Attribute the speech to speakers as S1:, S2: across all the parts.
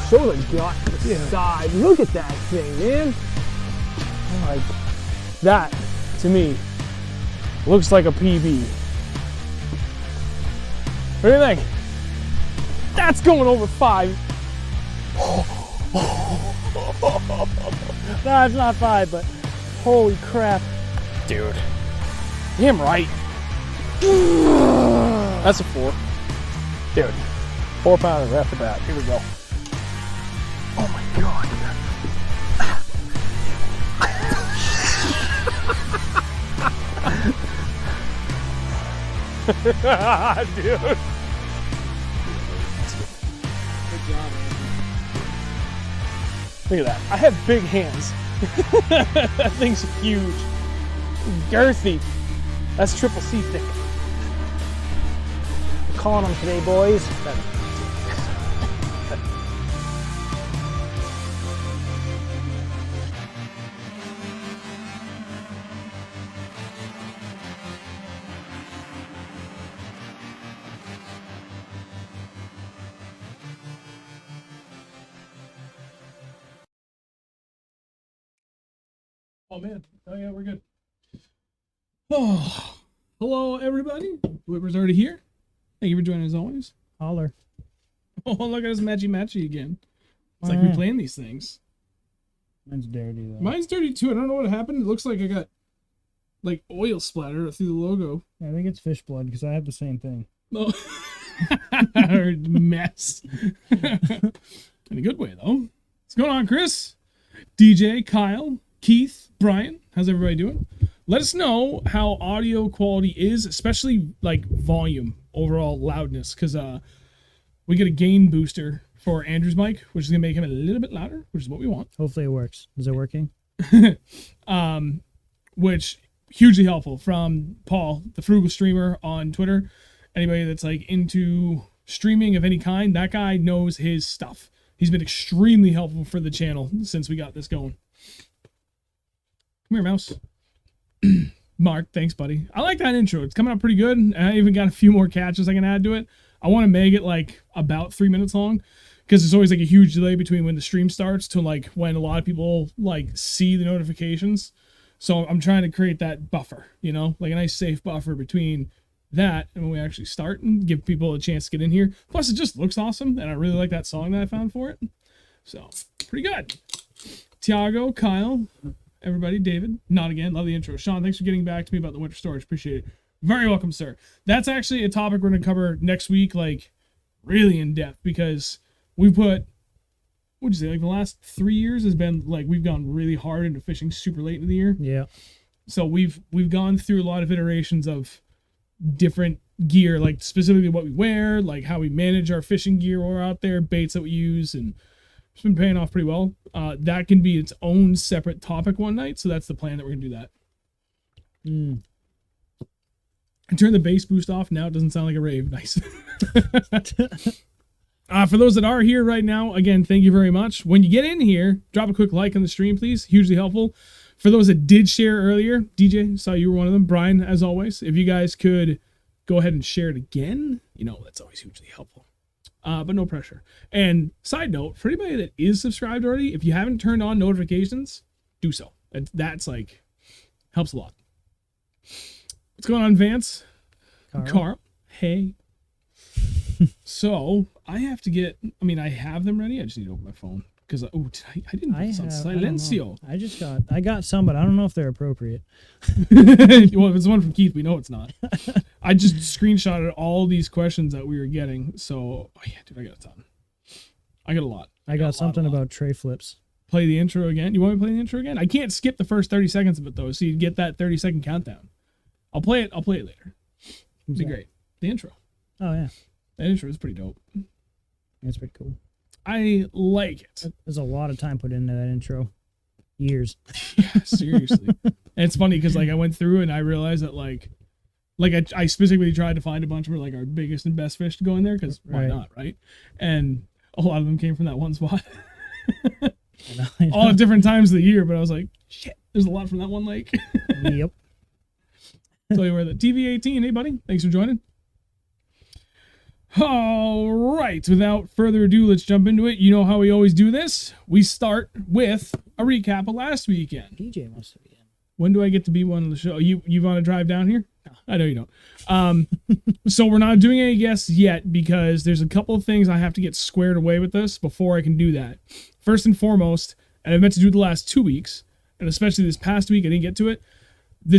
S1: Show the gut to the side. Look at that thing, man. Like, that, to me, looks like a PB. What do you think? That's going over 5. No, it's not 5, but holy crap. Dude. Damn right. That's a 4. Dude. 4 pounders right off the bat. Here we go. Oh my god. Dude. Good job, man. Look at that. I have big hands. That thing's huge. Girthy. That's triple C thick. We're calling them today, boys. Oh man, oh yeah, we're good. Oh, hello everybody. Bloopers already here. Thank you for joining as always.
S2: Holler.
S1: Oh, look at us matchy again. It's like we playing these things.
S2: Mine's dirty though.
S1: Mine's dirty too. I don't know what happened. It looks like I got like oil splatter through the logo.
S2: I think it's fish blood because I have the same thing.
S1: Oh. Mess. In a good way though. What's going on, Chris? DJ, Kyle, Keith, Brian, how's everybody doing? Let us know how audio quality is, especially like volume, overall loudness, because we get a gain booster for Andrew's mic, which is gonna make him a little bit louder, which is what we want.
S2: Hopefully it works. Is it working?
S1: Which hugely helpful from Paul, the frugal streamer on Twitter. Anybody that's like into streaming of any kind, that guy knows his stuff. He's been extremely helpful for the channel since we got this going. Come here, mouse. Mark, thanks, buddy. I like that intro. It's coming out pretty good. And I even got a few more catches I can add to it. I want to make it like about 3 minutes long because there's always like a huge delay between when the stream starts to like when a lot of people like see the notifications. So I'm trying to create that buffer, you know, like a nice safe buffer between that and when we actually start and give people a chance to get in here. Plus, it just looks awesome, and I really like that song that I found for it. So, pretty good. Tiago, Kyle, everybody, David, not again, love the intro. Sean, thanks for getting back to me about the winter storage. Appreciate it. Very welcome, sir. That's actually a topic we're going to cover next week, like, really in depth, because we put, what'd you say, like the last 3 years has been, like, we've gone really hard into fishing super late in the year.
S2: Yeah.
S1: So we've gone through a lot of iterations of different gear, like specifically what we wear, like how we manage our fishing gear while we're out there, baits that we use, and it's been paying off pretty well. That can be its own separate topic one night, so that's the plan that we're gonna do that. I turned the bass boost off. Now it doesn't sound like a rave. Nice. For those that are here right now, again, thank you very much. When you get in here, drop a quick like on the stream, please. Hugely helpful. For those that did share earlier, DJ, saw you were one of them. Brian, as always, if you guys could go ahead and share it again, you know, that's always hugely helpful. But no pressure. And side note, for anybody that is subscribed already, if you haven't turned on notifications, do so. That's like, helps a lot. What's going on, Vance? Carl. Hey. So, I have to get, I mean, I have them ready. I just need to open my phone. Because, I didn't put this on Silencio.
S2: I got some, but I don't know if they're appropriate.
S1: Well, if it's one from Keith, we know it's not. I just screenshotted all these questions that we were getting. So, oh yeah, dude, I got a ton. I got a lot.
S2: I got something about tray flips.
S1: Play the intro again. You want me to play the intro again? I can't skip the first 30 seconds of it, though, so you get that 30-second countdown. I'll play it later. It'd be great. The intro.
S2: Oh, yeah.
S1: That intro is pretty dope.
S2: That's pretty cool.
S1: I like it.
S2: There's a lot of time put into that intro. Years.
S1: Yeah, seriously. And it's funny because like I went through and I realized that like I specifically tried to find a bunch of like our biggest and best fish to go in there because why not, right? And a lot of them came from that one spot.
S2: I know.
S1: All at different times of the year, but I was like, shit, there's a lot from that one lake.
S2: Yep.
S1: Tell you where the TV18, hey buddy, thanks for joining. All right, without further ado, let's jump into it. You know how we always do this. We start with a recap of last weekend.
S2: DJ wants to be in.
S1: When do I get to be one of the show? You want to drive down here? No, I know you don't. So we're not doing any guests yet because there's a couple of things I have to get squared away with this before I can do that. First and foremost, and I meant to do it the last 2 weeks, and especially this past week, I didn't get to it. The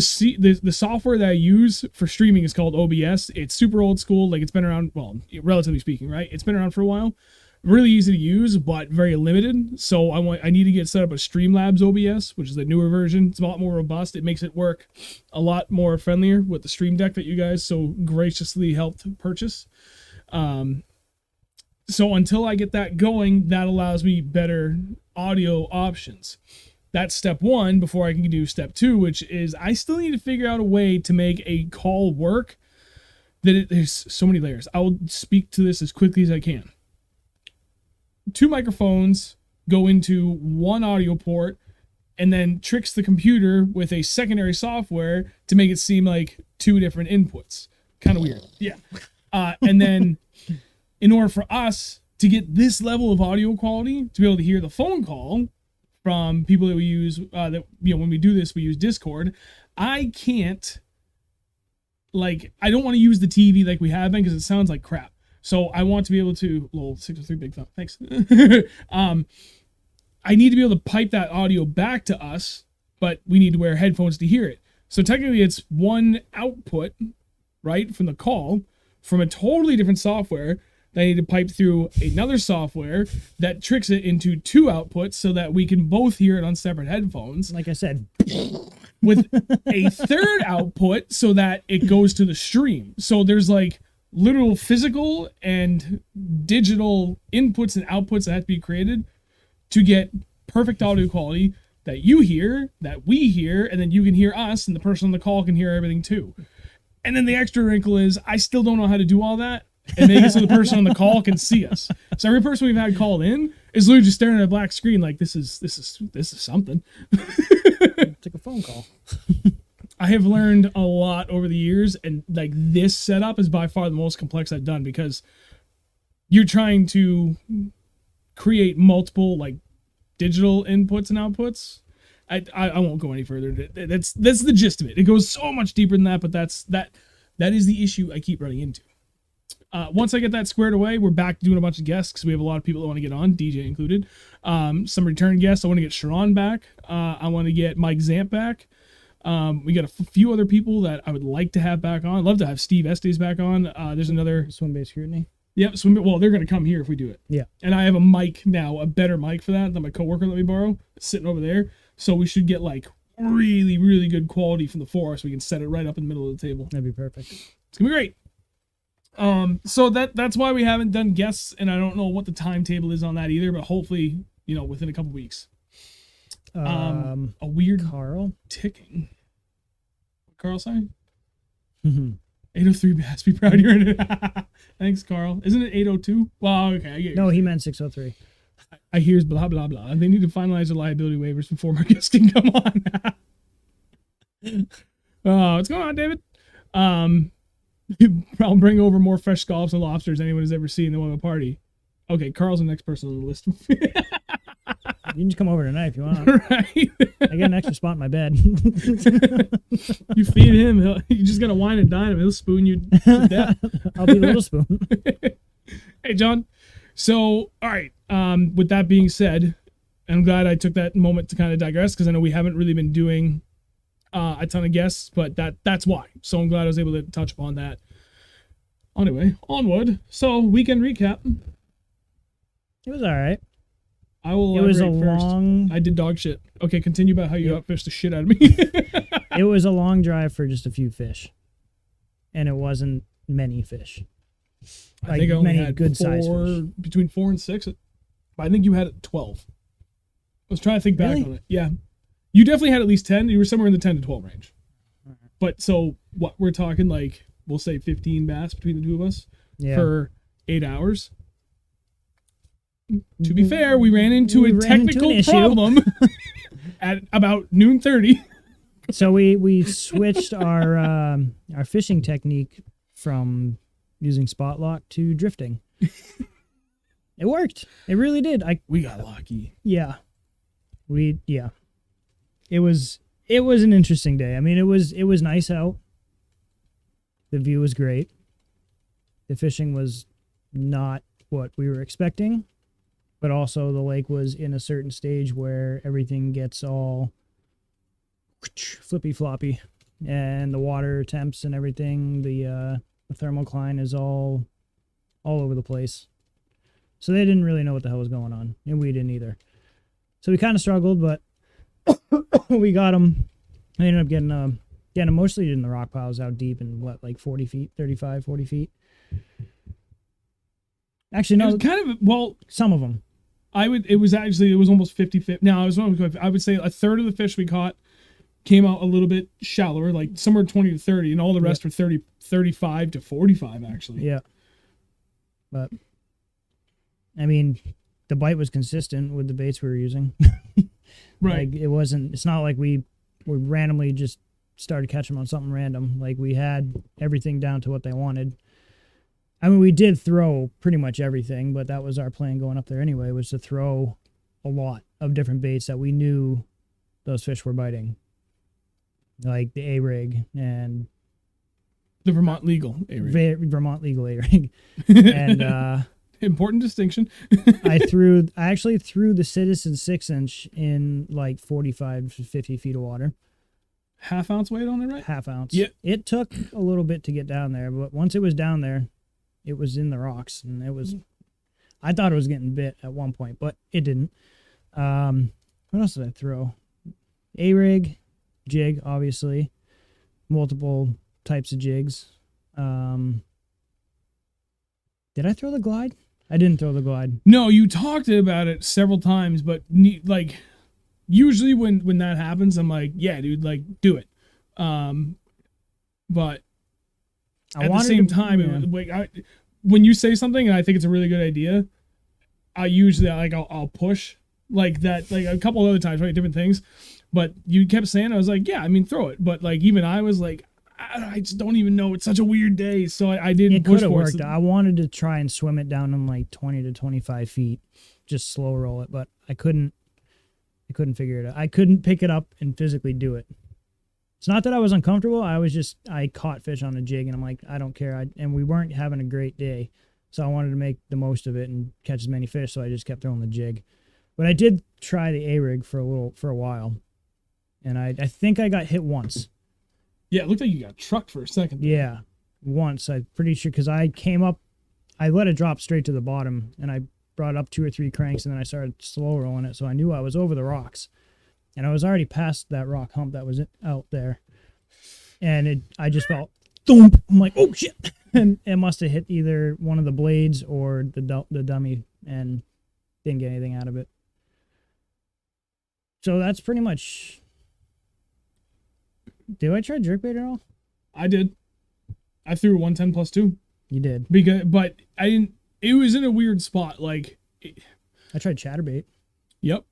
S1: software that I use for streaming is called OBS. It's super old school. Like, it's been around, well, relatively speaking, right? It's been around for a while. Really easy to use, but very limited. So I need to get set up a Streamlabs OBS, which is the newer version. It's a lot more robust. It makes it work a lot more friendlier with the Stream Deck that you guys so graciously helped purchase. So until I get that going, that allows me better audio options. That's step one before I can do step two, which is I still need to figure out a way to make a call work. There's so many layers. I will speak to this as quickly as I can. 2 microphones go into one audio port and then tricks the computer with a secondary software to make it seem like 2 different inputs. Kind of weird. Yeah. And then in order for us to get this level of audio quality, to be able to hear the phone call from people that we use, when we do this, we use Discord. I can't, I don't want to use the TV like we have been because it sounds like crap. So I want to be able to, 603 big thumb, thanks. I need to be able to pipe that audio back to us, but we need to wear headphones to hear it. So technically it's one output, right, from the call, from a totally different software that I need to pipe through another software that tricks it into 2 outputs so that we can both hear it on separate headphones.
S2: Like I said,
S1: with a third output so that it goes to the stream. So there's literal physical and digital inputs and outputs that have to be created to get perfect audio quality that you hear, that we hear, and then you can hear us, and the person on the call can hear everything too. And then the extra wrinkle is I still don't know how to do all that and make it so the person on the call can see us. So every person we've had called in is literally just staring at a black screen like this is something.
S2: Took a phone call.
S1: I have learned a lot over the years, and this setup is by far the most complex I've done because you're trying to create multiple digital inputs and outputs. I won't go any further. That's the gist of it. It goes so much deeper than that, but that is the issue I keep running into. Once I get that squared away, we're back to doing a bunch of guests because we have a lot of people that want to get on, DJ included. Some return guests. I want to get Sharon back. I want to get Mike Zamp back. We got a few other people that I would like to have back on. I'd love to have Steve Estes back on. There's another
S2: Swim-based scrutiny.
S1: Yep, well, they're going to come here if we do it.
S2: Yeah.
S1: And I have a mic now, a better mic for that my coworker let me borrow. It's sitting over there. So we should get really, really good quality from the floor so we can set it right up in the middle of the table.
S2: That'd be perfect.
S1: It's going to be great. So that's why we haven't done guests, and I don't know what the timetable is on that either, but hopefully, within a couple weeks. A weird
S2: Carl
S1: ticking. Carl saying?
S2: Mm-hmm.
S1: 803 Bass, be proud you're in it. Thanks, Carl. Isn't it 802? Well, okay. I get
S2: no, he meant 603.
S1: I hear blah, blah, blah. They need to finalize their liability waivers before my guests can come on. What's going on, David? I'll bring over more fresh scallops and lobsters anyone has ever seen. They want a party. Okay, Carl's the next person on the list.
S2: You can just come over tonight if you want.
S1: Right?
S2: I got an extra spot in my bed.
S1: You feed him. You just got to wine and dine him. He'll spoon you to death.
S2: I'll be Little Spoon.
S1: Hey, John. So, all right. With that being said, I'm glad I took that moment to kind of digress because I know we haven't really been doing a ton of guests, but that's why. So I'm glad I was able to touch upon that. Anyway, onward. So, weekend recap.
S2: It was all right.
S1: I will.
S2: It was a
S1: first.
S2: long.
S1: I did dog shit. Okay, continue about how you outfished the shit out of me.
S2: It was a long drive for just a few fish, and it wasn't many fish.
S1: I think I only had
S2: good size fish.
S1: Between 4 and 6. I think you had 12. I was trying to think back on it. Yeah, you definitely had at least 10. You were somewhere in the 10 to 12 range. But so what we're talking we'll say 15 bass between the two of us for 8 hours. To be fair, we ran into a technical problem at about noon 30.
S2: So we switched our fishing technique from using spot lock to drifting. It worked. It really did.
S1: We got lucky.
S2: Yeah. It was an interesting day. I mean, it was nice out. The view was great. The fishing was not what we were expecting, but also the lake was in a certain stage where everything gets all flippy floppy, and the water temps and everything, the thermocline is all over the place. So they didn't really know what the hell was going on, and we didn't either. So we kind of struggled, but we got them. I ended up getting them mostly in the rock piles out deep in like 40 feet, 35, 40 feet. Actually, no.
S1: It was kind of, well,
S2: some of them.
S1: It was almost 50-50. No, I would say a third of the fish we caught came out a little bit shallower, like somewhere 20 to 30, and all the rest were 35 to 45, actually.
S2: Yeah. But, I mean, the bite was consistent with the baits we were using.
S1: Right.
S2: Like, it's not like we randomly just started catching them on something random. Like, we had everything down to what they wanted. I mean, we did throw pretty much everything, but that was our plan going up there anyway, was to throw a lot of different baits that we knew those fish were biting. Like the A-rig and...
S1: the Vermont legal A-rig.
S2: Vermont legal A-rig. And,
S1: important distinction.
S2: I actually threw the Citizen 6-inch in like 45 to 50 feet of water.
S1: Half ounce weight on it, right?
S2: Half ounce.
S1: Yeah.
S2: It took a little bit to get down there, but once it was down there, it was in the rocks, and it was... I thought it was getting bit at one point, but it didn't. What else did I throw? A-rig, jig, obviously. Multiple types of jigs. Did I throw the glide? I didn't throw the glide.
S1: No, you talked about it several times, but like usually when that happens, I'm like, yeah, dude, like do it. But at the same time, it was, like, when you say something and I think it's a really good idea, I usually I'll push like that, like a couple other times, right? Different things. But you kept saying, I was like, yeah, I mean, throw it. But like even I was like, I just don't even know. It's such a weird day, so I didn't push for it.
S2: It could have worked. I wanted to try and swim it down in like 20 to 25 feet, just slow roll it, but I couldn't figure it out. I couldn't pick it up and physically do it. It's not that I was uncomfortable. I caught fish on a jig, and I'm like, I don't care. And we weren't having a great day, so I wanted to make the most of it and catch as many fish, so I just kept throwing the jig. But I did try the A-rig for a while, and I think I got hit once.
S1: Yeah, it looked like you got trucked for a second.
S2: Yeah, once. I'm pretty sure, because I came up, I let it drop straight to the bottom, and I brought up 2 or 3 cranks, and then I started slow rolling it, so I knew I was over the rocks. And I was already past that rock hump that was out there. And I just felt, thump. I'm like, oh, shit. And it must have hit either one of the blades or the dummy, and didn't get anything out of it. So that's pretty much... Did I try jerkbait at all?
S1: I did. I threw 110 plus 2.
S2: You did.
S1: But I didn't. It was in a weird spot. Like,
S2: I tried chatterbait.
S1: Yep.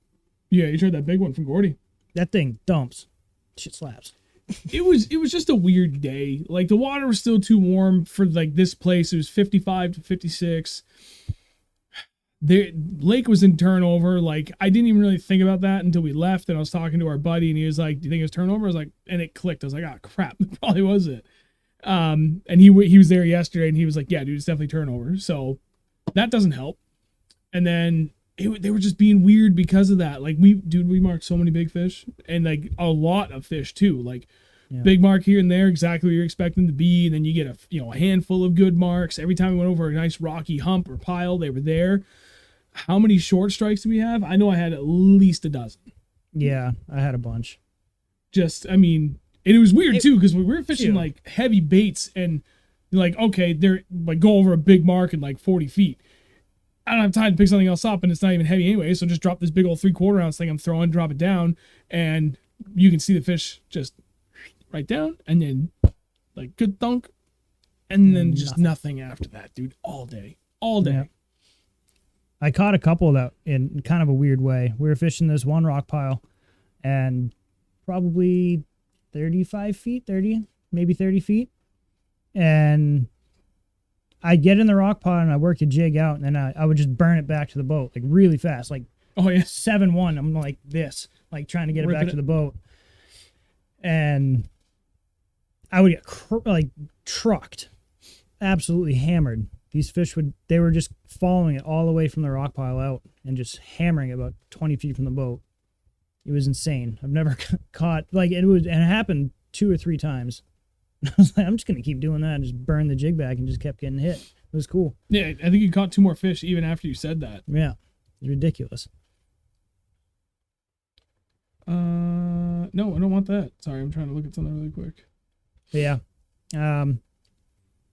S1: Yeah, you tried that big one from Gordy.
S2: That thing dumps. Shit slaps.
S1: It was just a weird day. Like the water was still too warm for like this place. It was 55 to 56. The lake was in turnover. Like I didn't even really think about that until we left, and I was talking to our buddy, and he was like, "Do you think it was turnover?" I was like, and it clicked. I was like, "Ah, crap, that probably was it." And he was there yesterday, and he was like, "Yeah, dude, it's definitely turnover." So that doesn't help. And then they were just being weird because of that. Like we marked so many big fish, and like a lot of fish too. Like big mark here and there, exactly what you're expecting to be, and then you get a handful of good marks. Every time we went over a nice rocky hump or pile, they were there. How many short strikes do we have? I know I had at least a dozen.
S2: Yeah, I had a bunch.
S1: And it was weird too, because we were fishing like heavy baits, and like, okay, they're like go over a big mark in like 40 feet. I don't have time to pick something else up, and it's not even heavy anyway, so just drop this big old 3/4 ounce thing I'm throwing, drop it down, and you can see the fish just right down, and then like good thunk, and then just nothing after that, dude, all day. Yeah.
S2: I caught a couple of that in kind of a weird way. We were fishing this one rock pile, and probably 35 feet, 30, maybe 30 feet. And I'd get in the rock pile and I work the jig out, and then I would just burn it back to the boat, like really fast, like
S1: Oh yeah.
S2: 7-1. I'm like this, like trying to get it
S1: Ripping
S2: back to the boat. And I would get trucked, absolutely hammered. These fish they were just following it all the way from the rock pile out and just hammering it about 20 feet from the boat. It was insane. I've never caught, like, and it happened 2 or 3 times. I was like, I'm just going to keep doing that and just burn the jig back, and just kept getting hit. It was cool.
S1: Yeah, I think you caught 2 more fish even after you said that.
S2: Yeah. It's ridiculous.
S1: No, I don't want that. Sorry, I'm trying to look at something really quick.
S2: But yeah. I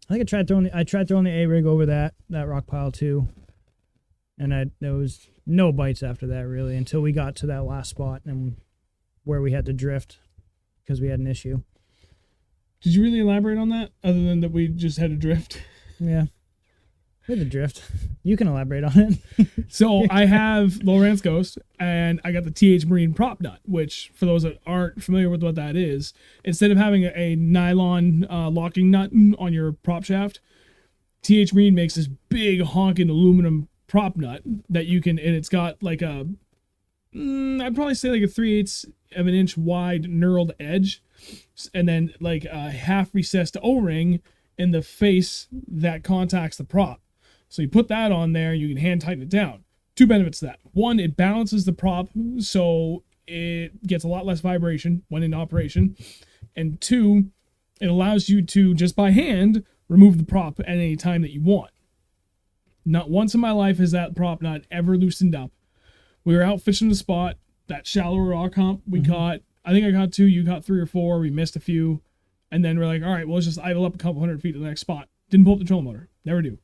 S2: think I tried throwing the A-rig over that rock pile too. And there was no bites after that really until we got to that last spot and where we had to drift because we had an issue.
S1: Did you really elaborate on that other than that we just had to drift?
S2: Yeah. We had to drift. You can elaborate on it.
S1: So I have Lowrance Ghost, and I got the TH Marine prop nut, which for those that aren't familiar with what that is, instead of having a nylon locking nut on your prop shaft, TH Marine makes this big honking aluminum prop nut that you can, and it's got like a, I'd probably say like a 3/8 of an inch wide knurled edge, and then like a half recessed O-ring in the face that contacts the prop. So you put that on there, you can hand tighten it down. 2 benefits to that. 1, it balances the prop so it gets a lot less vibration when in operation. And 2, it allows you to, just by hand, remove the prop at any time that you want. Not once in my life has that prop not ever loosened up. We were out fishing the spot, that shallower rock hump. We caught, I think I caught 2, you caught 3 or 4, we missed a few. And then we're like, all right, well, let's just idle up a couple hundred feet to the next spot. Didn't pull up the trolling motor. Never do.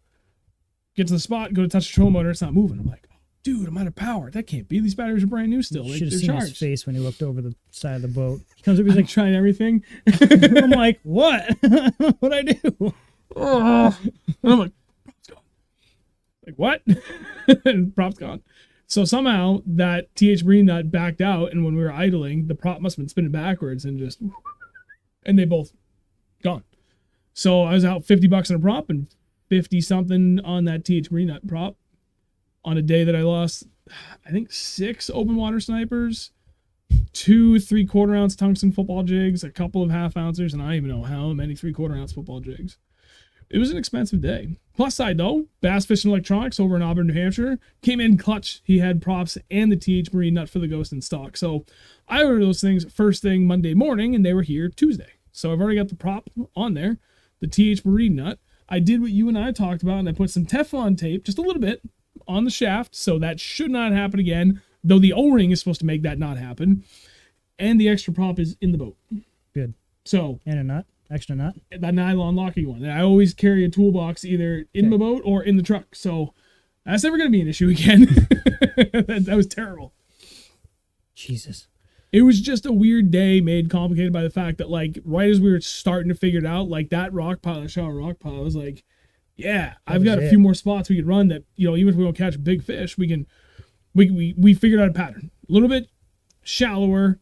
S1: Get to the spot, go to touch the trolling motor, it's not moving. I'm like, oh, dude, I'm out of power. That can't be. These batteries are brand new still.
S2: You should have seen
S1: charged.
S2: his face when he looked over the side of the boat. He comes up, he's
S1: Like trying everything.
S2: I'm like, what? What'd I do?
S1: Oh. And I'm like, prop's gone. Like, what? And prop's gone. So somehow that TH Marine nut backed out, and when we were idling, the prop must have been spinning backwards and just, and they both gone. So I was out $50 on a prop and 50 something on that TH Marine nut prop on a day that I lost, I think 6 open water snipers, 2 3/4 ounce tungsten football jigs, a couple of half ouncers, and I don't even know how many 3/4 ounce football jigs. It was an expensive day. Plus side though, Bass Fishing Electronics over in Auburn, New Hampshire came in clutch. He had props and the TH Marine nut for the Ghost in stock. So I ordered those things first thing Monday morning, and they were here Tuesday. So I've already got the prop on there, the TH Marine nut. I did what you and I talked about, and I put some Teflon tape, just a little bit, on the shaft, so that should not happen again, though the O-ring is supposed to make that not happen. And the extra prop is in the boat.
S2: Good.
S1: So,
S2: and a nut, extra nut.
S1: That nylon locking one. I always carry a toolbox either in my boat or in the truck, so that's never going to be an issue again. that was terrible.
S2: Jesus.
S1: It was just a weird day made complicated by the fact that, like, right as we were starting to figure it out, like, that rock pile, that shallow rock pile, I was like, yeah, I've got a few more spots we could run that, you know, even if we don't catch big fish, we can, we figured out a pattern. A little bit shallower,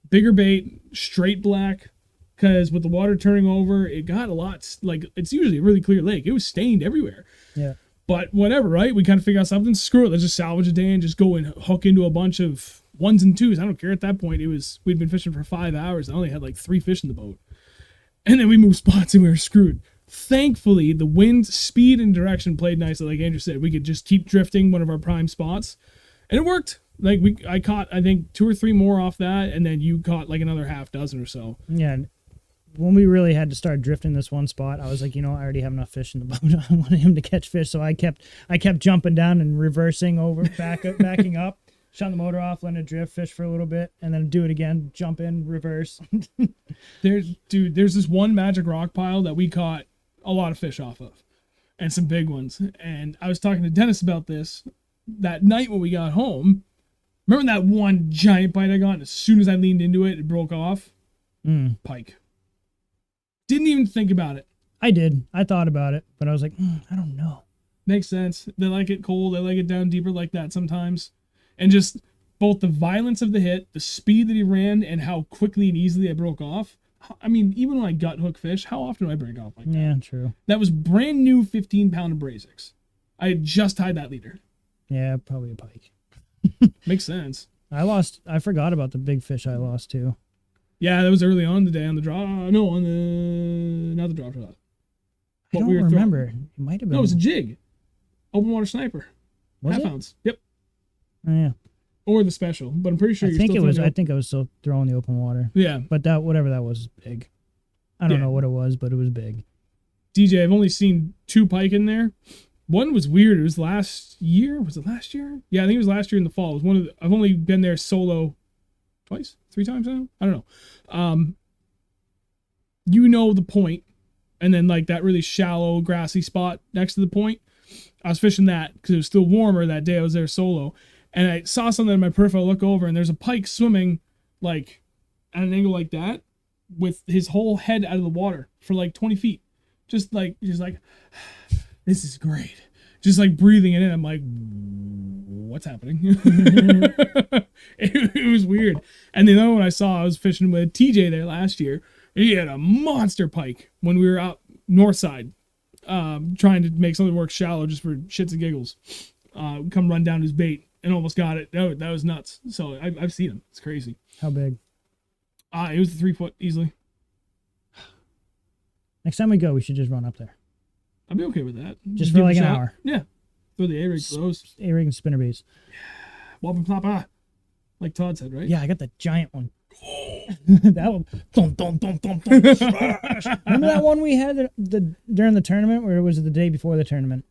S1: bigger bait, straight black, because with the water turning over, it got a lot, like, it's usually a really clear lake. It was stained everywhere.
S2: Yeah.
S1: But whatever, right? We kind of figured out something. Screw it. Let's just salvage a day and just go and hook into a bunch of 1s and 2s. I don't care at that point. We'd been fishing for 5 hours. I only had like 3 fish in the boat. And then we moved spots and we were screwed. Thankfully, the wind, speed, and direction played nicely. Like Andrew said, we could just keep drifting one of our prime spots. And it worked. Like I caught, I think, 2 or 3 more off that. And then you caught like another half dozen or so.
S2: Yeah. When we really had to start drifting this one spot, I was like, you know, I already have enough fish in the boat. I wanted him to catch fish. So I kept jumping down and reversing over, backing up. Shut the motor off, let it drift, fish for a little bit, and then do it again, jump in, reverse.
S1: There's this one magic rock pile that we caught a lot of fish off of, and some big ones. And I was talking to Dennis about this that night when we got home. Remember that one giant bite I got, and as soon as I leaned into it, it broke off? Pike. Didn't even think about it.
S2: I did. I thought about it, but I was like, I don't know.
S1: Makes sense. They like it cold. They like it down deeper like that sometimes. And just both the violence of the hit, the speed that he ran, and how quickly and easily I broke off, I mean, even when I gut hook fish, how often do I break off like that?
S2: Yeah, true.
S1: That was brand new 15-pound abrasics. I had just tied that leader.
S2: Yeah, probably a pike.
S1: Makes sense.
S2: I forgot about the big fish I lost too.
S1: Yeah, that was early on the day on the drop. No, on the not the drop shot.
S2: I don't remember. It might have been.
S1: No, it was a jig. Open water sniper.
S2: Was
S1: half
S2: it?
S1: ounce. Yep.
S2: Oh, yeah.
S1: Or the special, but I'm pretty sure
S2: I think I was still throwing the open water.
S1: Yeah.
S2: But that whatever that was big. I don't know what it was, but it was big.
S1: DJ, I've only seen 2 pike in there. One was weird. It was last year. Was it last year? Yeah, I think it was last year in the fall. It was I've only been there solo twice, 3 times now. I don't know. The point, and then like that really shallow grassy spot next to the point. I was fishing that because it was still warmer that day. I was there solo, and I saw something in my peripheral. I look over, and there's a pike swimming like at an angle like that, with his whole head out of the water for like 20 feet. Just like, this is great. Just like breathing it in. I'm like, what's happening? it was weird. And the other one I saw, I was fishing with TJ there last year. He had a monster pike when we were out north side, trying to make something work shallow just for shits and giggles. Come run down his bait and almost got it. That was nuts. So I've seen him. It's crazy.
S2: How big?
S1: It was 3 foot easily.
S2: Next time we go, we should just run up there.
S1: I'd be okay with that.
S2: Just for like an hour.
S1: Yeah. Throw the A-rig for those.
S2: A-rig and spinnerbaits.
S1: Whopping ploppa. Like Todd said, right?
S2: Yeah, I got the giant one. That one. Dum, dum, dum, dum, dum. Remember that one we had during the tournament, or was it the day before the tournament?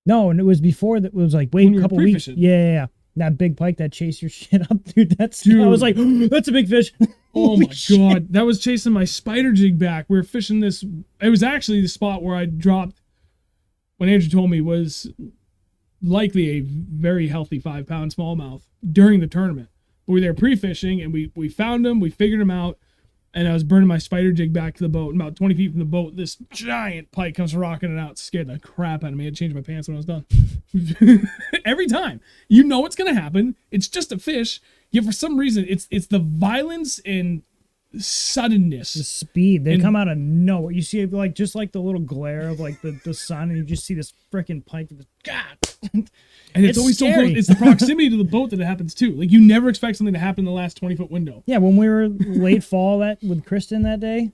S2: No, and it was before that. It was like wait a couple weeks. Yeah. That big pike that chased your shit up, dude. I was like, that's a big fish.
S1: Oh my God. That was chasing my spider jig back. We were fishing this. It was actually the spot where I dropped, when Andrew told me, was likely a very healthy 5-pound smallmouth during the tournament. We were there pre-fishing, and we found him. We figured him out. And I was burning my spider jig back to the boat. And about 20 feet from the boat, this giant pike comes rocking it out. Scared the crap out of me. I had to change my pants when I was done. Every time. You know what's going to happen. It's just a fish. Yet for some reason, it's the violence and suddenness.
S2: The speed. They come out of nowhere. You see like just like the little glare of like the sun, and you just see this freaking pike. God.
S1: And it's always scary. So close. It's the proximity to the boat that it happens too. Like you never expect something to happen in the last 20-foot window.
S2: Yeah, when we were late fall with Kristen that day.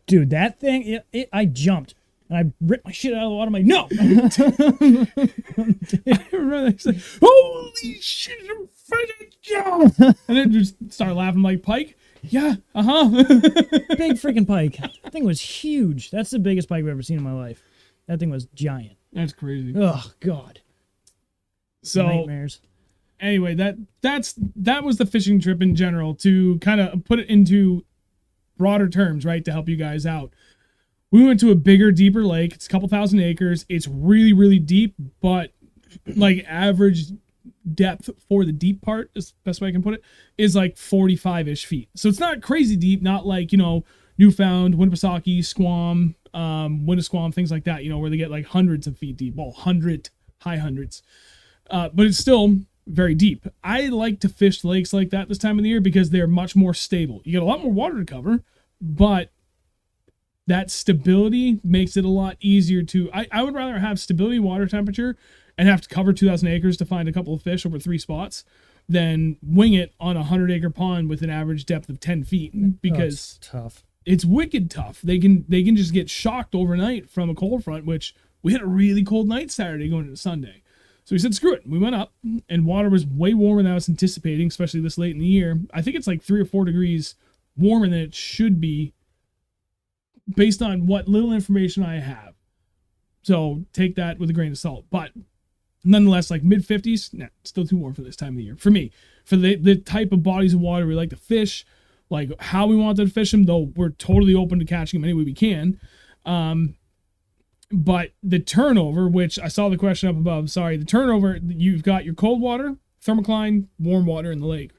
S2: Dude, that thing, I jumped. And I ripped my shit out of the water. I'm like, no!
S1: I remember that. Like, holy shit, I'm freaking jump! And then just start laughing like, pike? Yeah,
S2: Big freaking pike. That thing was huge. That's the biggest pike I've ever seen in my life. That thing was giant.
S1: That's crazy.
S2: Oh, God.
S1: So,
S2: nightmares.
S1: Anyway, that was the fishing trip in general, to kind of put it into broader terms, right, to help you guys out. We went to a bigger, deeper lake. It's a couple thousand acres. It's really, really deep, but like average depth for the deep part, is the best way I can put it, is like 45-ish feet. So it's not crazy deep, not like, Newfound, Winnipesaukee, Squam, Winnisquam, things like that, where they get like hundreds of feet deep. Well, high hundreds. But it's still very deep. I like to fish lakes like that this time of the year because they're much more stable. You get a lot more water to cover, but that stability makes it a lot easier to... I would rather have stability water temperature and have to cover 2,000 acres to find a couple of fish over 3 spots than wing it on a 100-acre pond with an average depth of 10 feet, because
S2: it's tough.
S1: It's wicked tough. They can just get shocked overnight from a cold front, which we had a really cold night Saturday going into Sunday. So we said, screw it. We went up, and water was way warmer than I was anticipating, especially this late in the year. I think it's like 3 or 4 degrees warmer than it should be based on what little information I have. So take that with a grain of salt. But nonetheless, like mid-50s, still too warm for this time of the year. For me, for the type of bodies of water we like to fish, like how we want to fish them, though we're totally open to catching them any way we can. But the turnover, which I saw the question up above, sorry, the turnover, you've got your cold water, thermocline, warm water in the lake.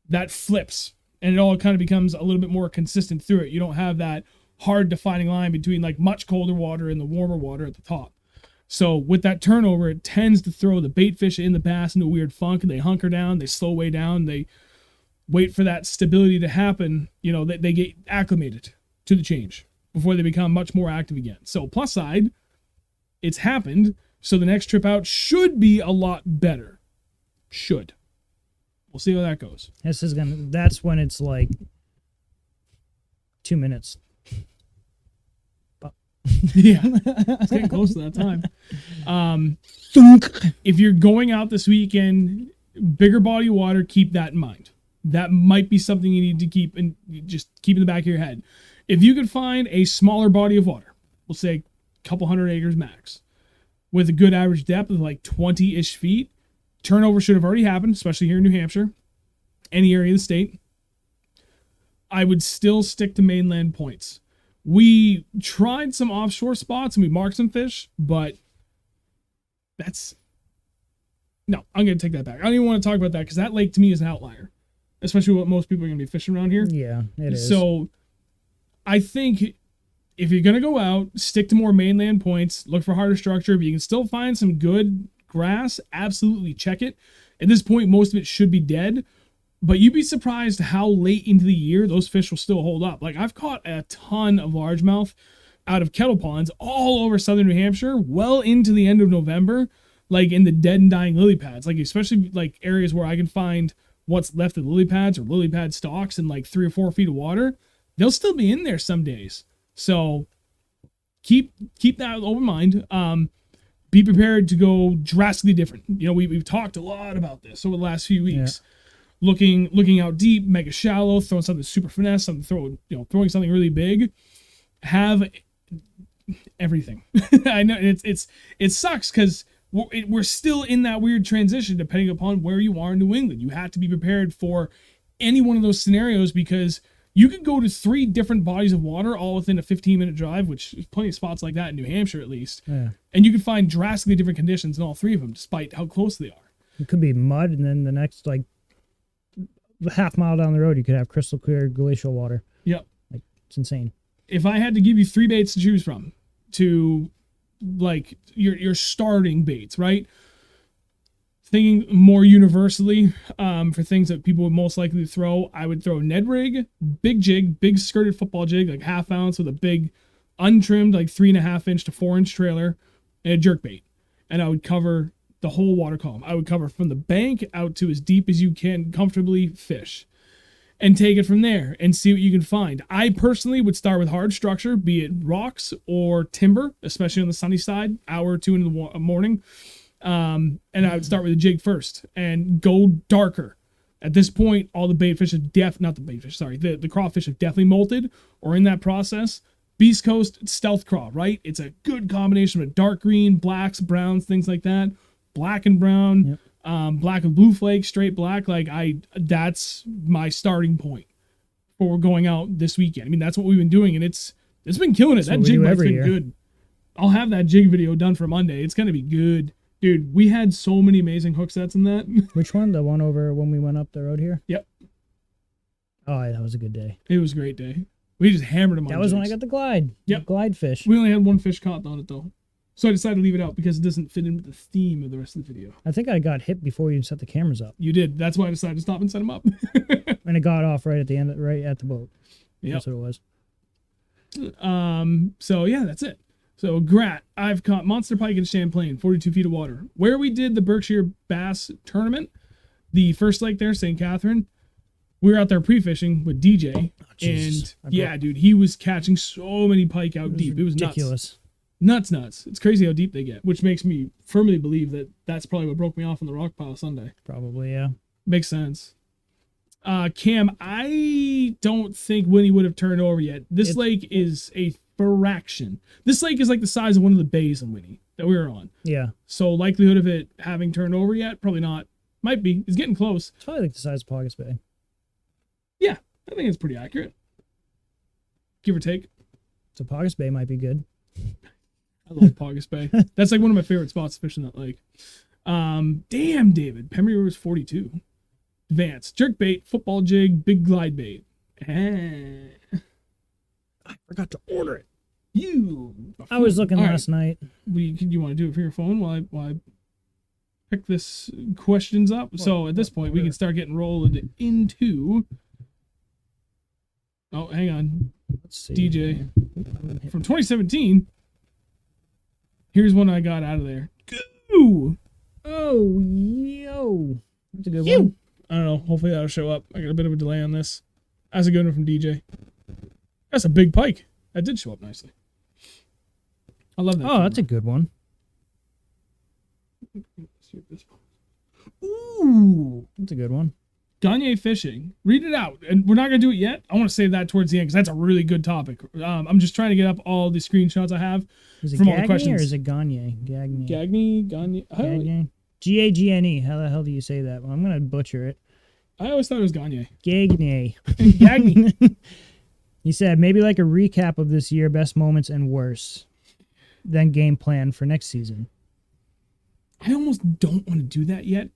S1: That flips, and it all kind of becomes a little bit more consistent through it. You don't have that hard defining line between like much colder water and the warmer water at the top. So with that turnover, it tends to throw the bait fish in the bass into a weird funk, and they hunker down, they slow way down, they wait for that stability to happen, they get acclimated to the change before they become much more active again. So plus side, it's happened. So the next trip out should be a lot better. Should. We'll see how that goes.
S2: That's when it's like 2 minutes.
S1: Yeah, it's getting close to that time. If you're going out this weekend, bigger body of water, keep that in mind. That might be something you need to keep in the back of your head. If you could find a smaller body of water, we'll say a couple 100 acres max, with a good average depth of like 20-ish feet, turnover should have already happened, especially here in New Hampshire, any area of the state. I would still stick to mainland points. We tried some offshore spots and we marked some fish, but no, I'm going to take that back. I don't even want to talk about that because that lake to me is an outlier, especially what most people are going to be fishing around here.
S2: Yeah, it is.
S1: So I think if you're going to go out, stick to more mainland points, look for harder structure. If you can still find some good grass, absolutely check it. At this point, most of it should be dead, but you'd be surprised how late into the year those fish will still hold up. Like I've caught a ton of largemouth out of kettle ponds all over southern New Hampshire, well into the end of November, like in the dead and dying lily pads, like especially like areas where I can find what's left of lily pads or lily pad stalks in like 3 or 4 feet of water. They'll still be in there some days. So keep that open mind. Be prepared to go drastically different. We've talked a lot about this over the last few weeks. Yeah. Looking out deep, mega shallow, throwing something super finesse, throwing something really big. Have everything. I know it sucks because we're still in that weird transition depending upon where you are in New England. You have to be prepared for any one of those scenarios because you could go to 3 different bodies of water all within a 15-minute drive, which is plenty of spots like that in New Hampshire at least. Yeah. And you could find drastically different conditions in all 3 of them, despite how close they are.
S2: It could be mud, and then the next half mile down the road, you could have crystal clear glacial water.
S1: Yep.
S2: It's insane.
S1: If I had to give you 3 baits to choose from to your starting baits, right? Thinking more universally for things that people would most likely throw, I would throw Ned rig, big jig, big skirted football jig, like half ounce with a big untrimmed 3.5 inch to 4 inch trailer, and a jerkbait. And I would cover the whole water column. I would cover from the bank out to as deep as you can comfortably fish and take it from there and see what you can find. I personally would start with hard structure, be it rocks or timber, especially on the sunny side, hour or 2 in the morning. And I would start with a jig first and go darker. At this point, all the bait fish have the crawfish have definitely molted or in that process. Beast Coast stealth craw, right? It's a good combination of dark green, blacks, browns, things like that. Black and brown, yep. Black and blue flakes, straight black. That's my starting point for going out this weekend. I mean, that's what we've been doing, and it's been killing it. That jig bite's been good. I'll have that jig video done for Monday. It's gonna be good. Dude, we had so many amazing hook sets in that.
S2: Which one? The one over when we went up the road here?
S1: Yep.
S2: Oh, that was a good day.
S1: It was a great day. We just hammered them on
S2: That was
S1: jigs.
S2: when I got the glide.
S1: Yep.
S2: The glide fish.
S1: We only had 1 fish caught on it, though. So I decided to leave it out because it doesn't fit in with the theme of the rest of the video.
S2: I think I got hit before you set the cameras up.
S1: You did. That's why I decided to stop and set them up.
S2: And it got off right at the end, right at the boat.
S1: Yeah.
S2: That's what it was.
S1: So, yeah, that's it. So, Grat, I've caught monster pike in Champlain, 42 feet of water. Where we did the Berkshire Bass Tournament, the first lake there, St. Catherine, we were out there pre-fishing with DJ. Oh, and, yeah, dude, he was catching so many pike out deep. It was
S2: ridiculous.
S1: Nuts. It's crazy how deep they get, which makes me firmly believe that that's probably what broke me off on the rock pile Sunday.
S2: Probably, yeah.
S1: Makes sense. Cam, I don't think Winnie would have turned over yet. This lake is a fraction. This lake is like the size of one of the bays in Winnie that we were on.
S2: Yeah.
S1: So likelihood of it having turned over yet? Probably not. Might be. It's getting close.
S2: It's probably like the size of Paugus Bay.
S1: Yeah, I think it's pretty accurate. Give or take.
S2: So Paugus Bay might be good.
S1: I love Paugus Bay. That's like one of my favorite spots to fish in that lake. Damn, David. Pembry River's 42. Vance. Jerkbait, football jig, big glide bait. I forgot to order it.
S2: I was looking last night.
S1: You want to do it for your phone while I pick this questions up. So at this point, we can start getting rolled into. Oh, hang on.
S2: Let's see.
S1: DJ from 2017. Here's one I got out of there. Go!
S2: Oh, yo. That's a good one.
S1: I don't know. Hopefully that'll show up. I got a bit of a delay on this. That's a good one from DJ. That's a big pike. That did show up nicely. I love that.
S2: Oh, that's a good one.
S1: Ooh.
S2: That's a good one.
S1: Gagne fishing. Read it out. And we're not going to do it yet. I want to save that towards the end because that's a really good topic. I'm just trying to get up all the screenshots I have
S2: Is it
S1: from all the
S2: Gagne
S1: questions.
S2: or is it Gagne? Gagne.
S1: Gagne.
S2: Gagne. Gagne. How the hell do you say that? Well, I'm going to butcher it.
S1: I always thought it was Gagne.
S2: Gagne.
S1: Gagne.
S2: He said, maybe like a recap of this year, best moments and worst. Then game plan for next season.
S1: I almost don't want to do that yet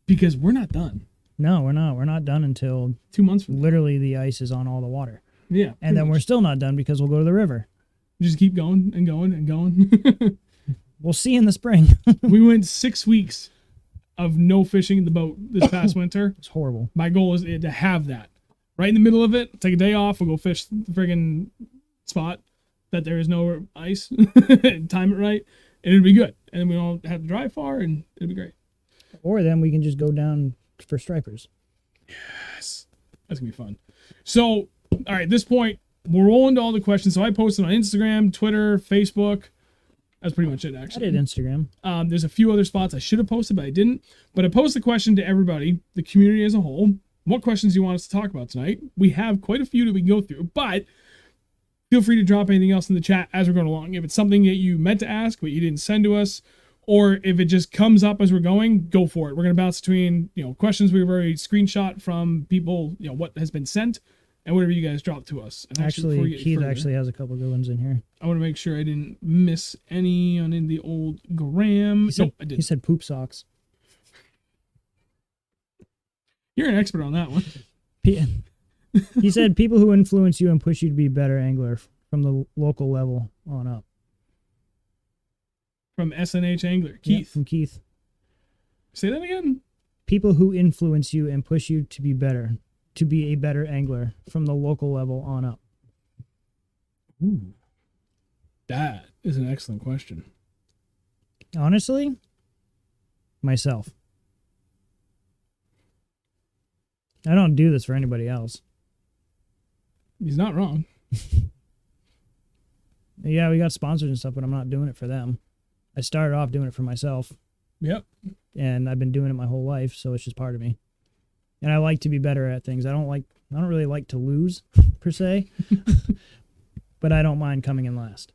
S1: because we're not done.
S2: No, we're not. We're not done until
S1: 2 months from now.
S2: literally the ice is on all the water.
S1: Yeah.
S2: And then we're still not done because we'll go to the river.
S1: We just keep going and going and going.
S2: We'll see in the spring.
S1: We went 6 weeks of no fishing in the boat this past winter.
S2: It's horrible.
S1: My goal is to have that. Right in the middle of it, take a day off, we'll go fish the friggin' spot that there is no ice, time it right, and it'll be good. And then we don't have to drive far, and it'll be great.
S2: Or then we can just go down for stripers.
S1: Yes. That's going to be fun. So, all right, at this point, we're rolling to all the questions. So I posted on Instagram, Twitter, Facebook. That's pretty much it, actually.
S2: I did Instagram.
S1: There's a few other spots I should have posted, but I didn't. But I posted the question to everybody, the community as a whole. What questions do you want us to talk about tonight? We have quite a few that we can go through, but feel free to drop anything else in the chat as we're going along. If it's something that you meant to ask, but you didn't send to us, or if it just comes up as we're going, go for it. We're going to bounce between, questions we've already screenshot from people, what has been sent, and whatever you guys drop to us. And
S2: Actually, Keith actually has a couple good ones in here.
S1: I want to make sure I didn't miss any on in the old gram. Nope, I didn't.
S2: He said poop socks.
S1: You're an expert on that one.
S2: He said people who influence you and push you to be a better angler from the local level on up.
S1: From SNH Angler, Keith.
S2: Yeah, from Keith.
S1: Say that again.
S2: People who influence you and push you to be better, to be a better angler from the local level on up.
S1: Ooh. That is an excellent question.
S2: Honestly, myself. I don't do this for anybody else.
S1: He's not wrong.
S2: Yeah, we got sponsors and stuff, but I'm not doing it for them. I started off doing it for myself.
S1: Yep.
S2: And I've been doing it my whole life, so it's just part of me. And I like to be better at things. I don't really like to lose, per se. But I don't mind coming in last.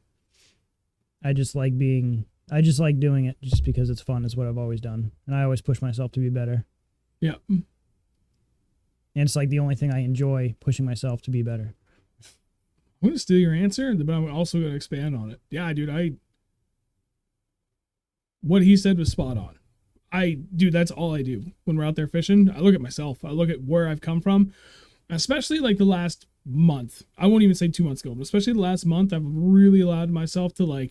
S2: I just like doing it just because it's fun, is what I've always done. And I always push myself to be better.
S1: Yeah.
S2: And it's like the only thing I enjoy, pushing myself to be better.
S1: I'm going to steal your answer, but I'm also going to expand on it. Yeah, dude, what he said was spot on. That's all I do when we're out there fishing. I look at myself. I look at where I've come from, especially like the last month. I won't even say 2 months ago, but especially the last month, I've really allowed myself to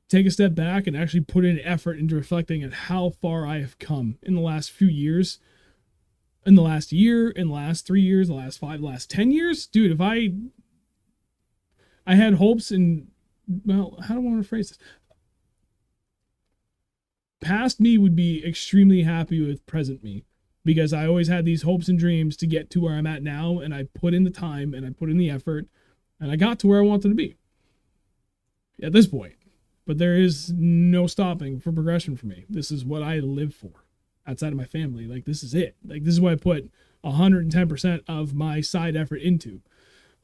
S1: take a step back and actually put in effort into reflecting at how far I have come in the last few years. In the last year, in the last 3 years, the last 5, the last 10 years, dude, if I had hopes and, well, how do I want to phrase this? Past me would be extremely happy with present me because I always had these hopes and dreams to get to where I'm at now, and I put in the time and I put in the effort and I got to where I wanted to be at this point. But there is no stopping for progression for me. This is what I live for. Outside of my family, this is it. This is what I put 110% of my side effort into.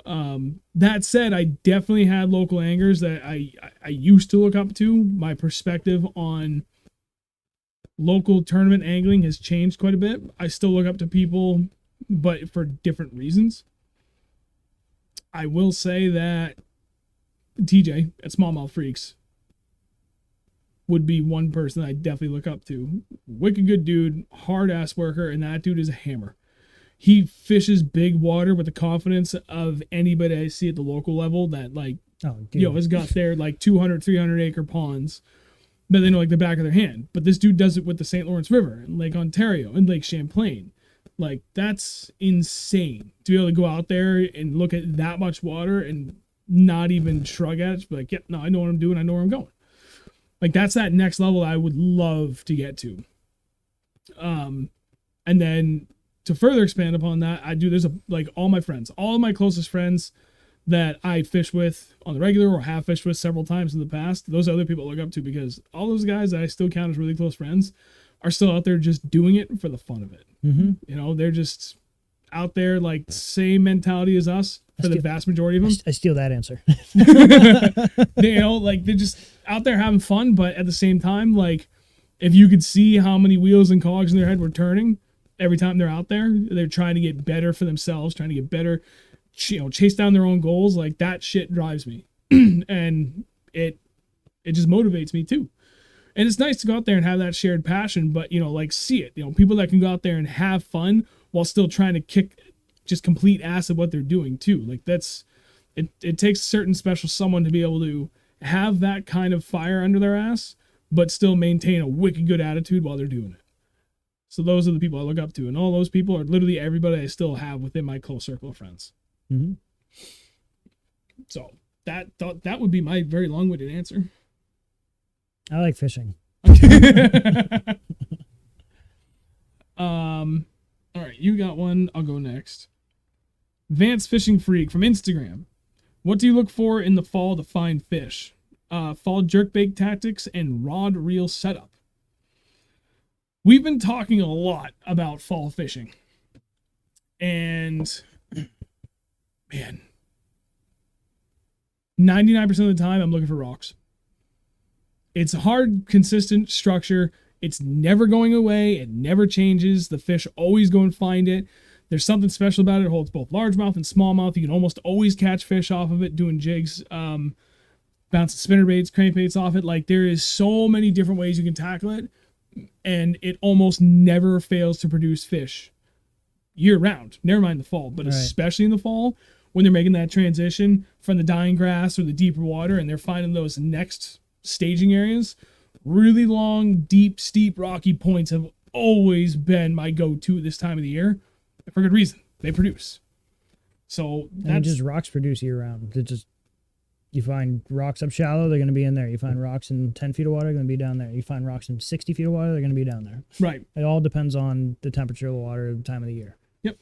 S1: That said, I definitely had local anglers that I used to look up to. My perspective on local tournament angling has changed quite a bit. I still look up to people, but for different reasons. I will say that TJ at Smallmouth Freaks would be one person I definitely look up to. Wicked good dude, hard ass worker, and that dude is a hammer. He fishes big water with the confidence of anybody I see at the local level that has got their 200, 300 acre ponds but they know like the back of their hand. But this dude does it with the St. Lawrence River and Lake Ontario and Lake Champlain. Like, that's insane to be able to go out there and look at that much water and not even shrug at it. Just be like, yeah, no, I know what I'm doing. I know where I'm going. Like, that's that next level I would love to get to. And then to further expand upon that, like all my friends, all of my closest friends that I fish with on the regular or have fished with several times in the past, those are other people I look up to, because all those guys that I still count as really close friends are still out there just doing it for the fun of it.
S2: Mm-hmm.
S1: You know, they're just out there like same mentality as us for the vast majority of them.
S2: I steal that answer.
S1: You know, like they're just out there having fun, but at the same time, like if you could see how many wheels and cogs in their head were turning every time they're out there, they're trying to get better for themselves, trying to get better, you know, chase down their own goals. Like that shit drives me. And it just motivates me too. And it's nice to go out there and have that shared passion, but, you know, like see it, you know, people that can go out there and have fun while still trying to kick just complete ass at what they're doing too. Like it takes a certain special someone to be able to have that kind of fire under their ass, but still maintain a wicked good attitude while they're doing it. So those are the people I look up to. And all those people are literally everybody I still have within my close circle of friends.
S2: Mm-hmm.
S1: So that would be my very long-winded answer.
S2: I like fishing.
S1: All right, you got one. I'll go next. Vance Fishing Freak from Instagram. What do you look for in the fall to find fish? Fall jerkbait tactics and rod reel setup. We've been talking a lot about fall fishing. And man, 99% of the time I'm looking for rocks. It's a hard, consistent structure. It's never going away. It never changes. The fish always go and find it. There's something special about it. It holds both largemouth and smallmouth. You can almost always catch fish off of it doing jigs, bouncing spinnerbaits, crankbaits off it. Like there is so many different ways you can tackle it, and it almost never fails to produce fish year round. Never mind the fall, but especially in the fall when they're making that transition from the dying grass or the deeper water, and they're finding those next staging areas. Really long, deep, steep, rocky points have always been my go-to this time of the year, for good reason. They produce. So that's
S2: just rocks produce year round. You find rocks up shallow, they're going to be in there. You find rocks in 10 feet of water, they're going to be down there. You find rocks in 60 feet of water, they're going to be down there.
S1: right.
S2: It all depends on the temperature of the water at the time of the year.
S1: Yep.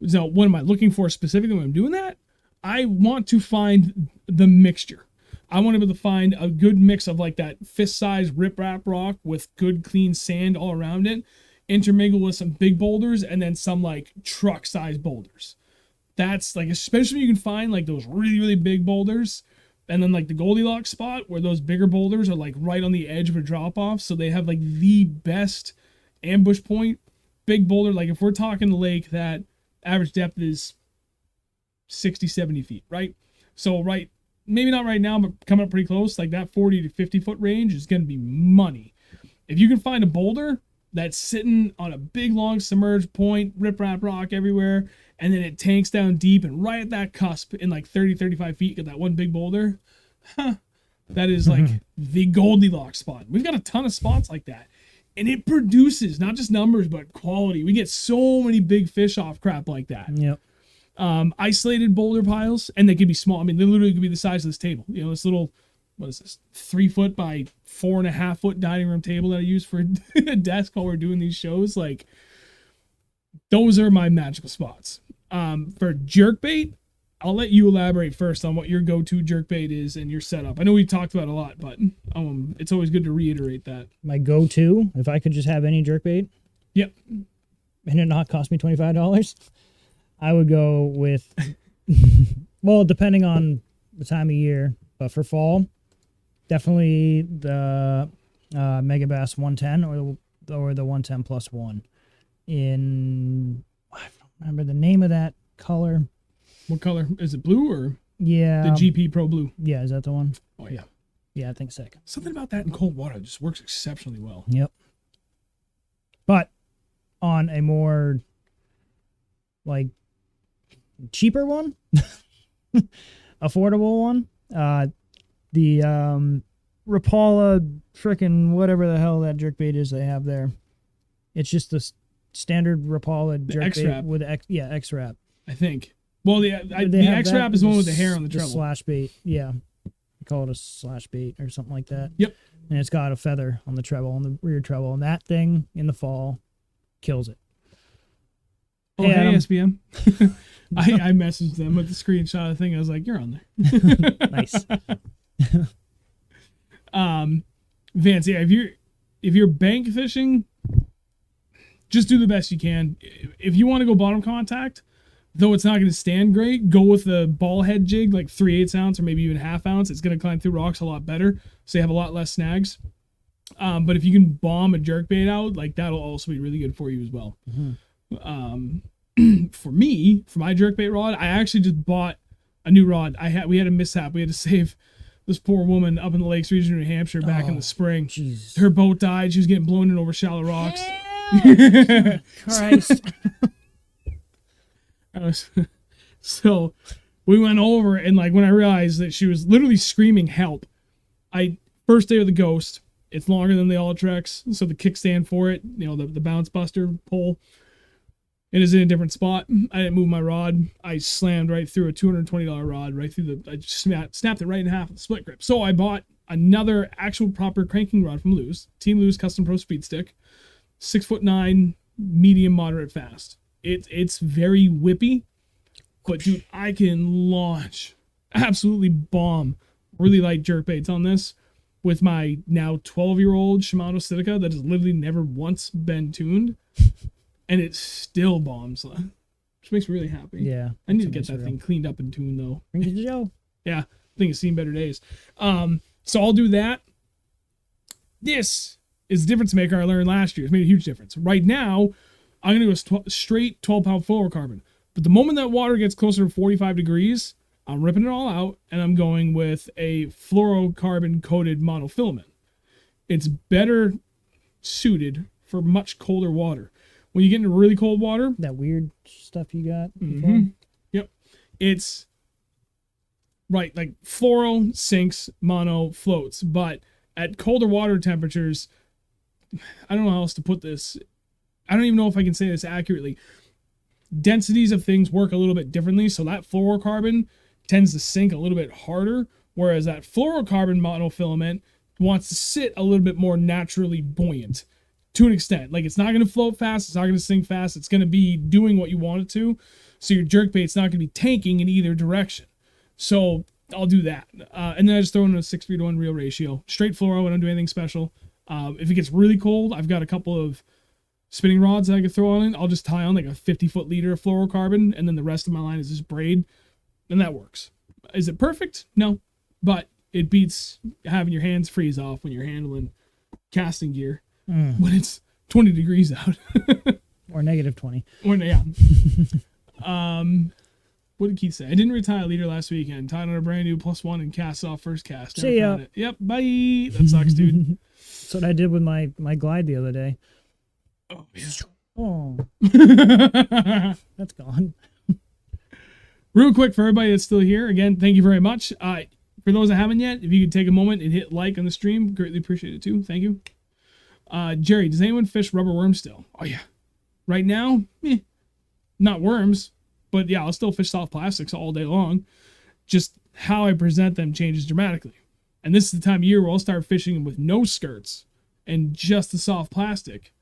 S1: So what am I looking for specifically when I'm doing that? I want to find the mixture. I want to be able to find a good mix of like that fist-sized riprap rock with good clean sand all around it, intermingled with some big boulders, and then some like truck-sized boulders. That's like, especially when you can find like those really, really big boulders, and then like the Goldilocks spot where those bigger boulders are like right on the edge of a drop-off, so they have like the best ambush point. Big boulder, like if we're talking a lake that average depth is 60, 70 feet, right? So maybe not right now, but coming up pretty close, like that 40 to 50 foot range is going to be money. If you can find a boulder that's sitting on a big, long submerged point, riprap rock everywhere, and then it tanks down deep, and right at that cusp in like 30, 35 feet, get that one big boulder, that is like the Goldilocks spot. We've got a ton of spots like that. And it produces not just numbers, but quality. We get so many big fish off crap like that.
S2: Yep.
S1: Isolated boulder piles, and they can be small. I mean, they literally could be the size of this table. You know, this little, what is this, 3 foot by 4.5 foot dining room table that I use for a desk while we're doing these shows. Like, those are my magical spots. For jerkbait, I'll let you elaborate first on what your go-to jerkbait is and your setup. I know we talked about it a lot, but it's always good to reiterate that.
S2: My go-to, if I could just have any jerkbait,
S1: yep,
S2: and it not cost me $25, I would go with, well, depending on the time of year, but for fall, definitely the Megabass 110 or the 110 plus 1. I don't remember the name of that color.
S1: What color? Is it blue or?
S2: Yeah.
S1: The GP Pro Blue.
S2: Yeah, is that the one?
S1: Oh, yeah.
S2: Yeah, I think second.
S1: Something about that in cold water just works exceptionally well.
S2: Yep. But on a more, like, cheaper one, affordable one, the Rapala, frickin' whatever the hell that jerkbait is they have there. It's just the standard Rapala jerkbait with X-Wrap.
S1: I think. Well, the X-Wrap is the one with the hair on the treble.
S2: Slash bait, yeah. We call it a slash bait or something like that.
S1: Yep.
S2: And it's got a feather on the treble, on the rear treble, and that thing in the fall kills it.
S1: Oh, hey SBM. I messaged them with the screenshot of the thing. I was like, you're on there.
S2: Nice.
S1: Vance, yeah, if you're bank fishing, just do the best you can. If you want to go bottom contact, though it's not going to stand great, go with a ball head jig, like 3/8 ounce or maybe even 1/2 ounce. It's going to climb through rocks a lot better, so you have a lot less snags. But if you can bomb a jerkbait out, like that'll also be really good for you as well. Mm-hmm. For my jerkbait rod, I actually just bought a new rod. We had a mishap. We had to save this poor woman up in the Lakes region of New Hampshire back in the spring.
S2: Jesus.
S1: Her boat died. She was getting blown in over shallow rocks.
S2: Christ.
S1: So we went over, and like when I realized that she was literally screaming help, first day of the Ghost, it's longer than the Ultrex, so the kickstand for it, the bounce buster pole, it is in a different spot. I didn't move my rod. I slammed right through a $220 rod, right through I just snapped it right in half with the split grip. So I bought another actual proper cranking rod from Lew's, Team Lew's Custom Pro Speed Stick, 6'9", medium, moderate, fast. It's very whippy, but dude, I can launch absolutely bomb really light jerkbaits on this with my now 12-year-old Shimano Sitica that has literally never once been tuned, and it still bombs, which makes me really happy.
S2: Yeah,
S1: I need to get that thing cleaned up and tuned though.
S2: Bring it to Joe.
S1: Yeah, I think it's seen better days. So I'll do that. This is the difference maker I learned last year. It's made a huge difference. Right now, I'm going to go straight 12-pound fluorocarbon. But the moment that water gets closer to 45 degrees, I'm ripping it all out, and I'm going with a fluorocarbon-coated monofilament. It's better suited for much colder water. When you get into really cold water...
S2: That weird stuff you got?
S1: Mm-hmm. Yep. It's... Right, like fluoro sinks, mono floats. But at colder water temperatures... I don't know how else to put this... I don't even know if I can say this accurately. Densities of things work a little bit differently, so that fluorocarbon tends to sink a little bit harder, whereas that fluorocarbon monofilament wants to sit a little bit more naturally buoyant to an extent. Like, it's not going to float fast, it's not going to sink fast, it's going to be doing what you want it to, so your jerkbait's not going to be tanking in either direction. So I'll do that. And then I just throw in a 6:1 reel ratio. Straight fluoro, I don't do anything special. If it gets really cold, I've got a couple of spinning rods that I could throw on it. I'll just tie on like a 50-foot leader of fluorocarbon, and then the rest of my line is just braid, and that works. Is it perfect? No, but it beats having your hands freeze off when you're handling casting gear when it's 20 degrees out.
S2: Or negative 20.
S1: Or yeah. What did Keith say? I didn't retie a leader last weekend. Tied on a brand new +1 and cast off first cast.
S2: See ya.
S1: Yep, bye. That sucks, dude.
S2: That's what I did with my glide the other day.
S1: Oh, yeah.
S2: Oh. That's gone.
S1: Real quick, for everybody that's still here, again, thank you very much. For those that haven't yet, if you could take a moment and hit like on the stream, greatly appreciate it too. Thank you. Jerry, does anyone fish rubber worms still? Oh, yeah. Right now, not worms, but yeah, I'll still fish soft plastics all day long. Just how I present them changes dramatically. And this is the time of year where I'll start fishing with no skirts and just the soft plastic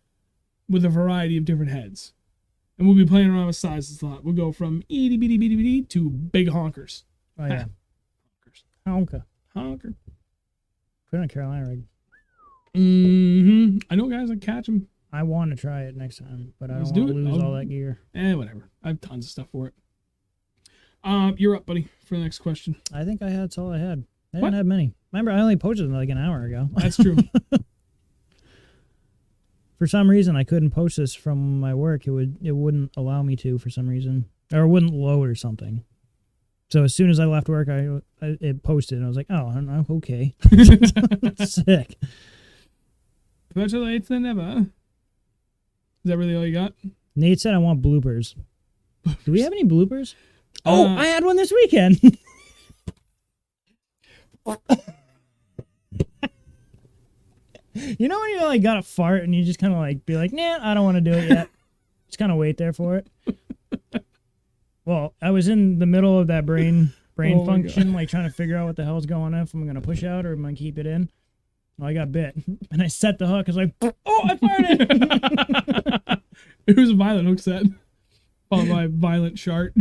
S1: with a variety of different heads. And we'll be playing around with sizes a lot. We'll go from itty bitty bitty bitty to big honkers.
S2: Oh, yeah.
S1: Honkers.
S2: Honka.
S1: Honker.
S2: Put it on a Carolina rig.
S1: I know guys that catch them.
S2: I want to try it next time, but I
S1: Let's
S2: don't want
S1: do
S2: to
S1: it.
S2: lose all that gear.
S1: Whatever. I have tons of stuff for it. You're up, buddy, for the next question.
S2: I think that's all I had. I
S1: What?
S2: didn't have many. Remember, I only posted them like an hour ago.
S1: That's true.
S2: For some reason, I couldn't post this from my work. It wouldn't allow me to for some reason, or it wouldn't load or something. So as soon as I left work, it posted, and I was like, "Oh, I'm okay." Sick.
S1: Better late than never. Is that really all you got?
S2: Nate said I want bloopers. Do we have any bloopers? Oh, I had one this weekend. You know when you like got a fart and you just kind of like be like, nah, I don't want to do it yet. Just kind of wait there for it. Well, I was in the middle of that brain function, like trying to figure out what the hell's going on, if I'm gonna push out or am I gonna keep it in. Well, I got bit, and I set the hook. I was like, oh, I farted.
S1: It was a violent hook set, followed by a violent shart.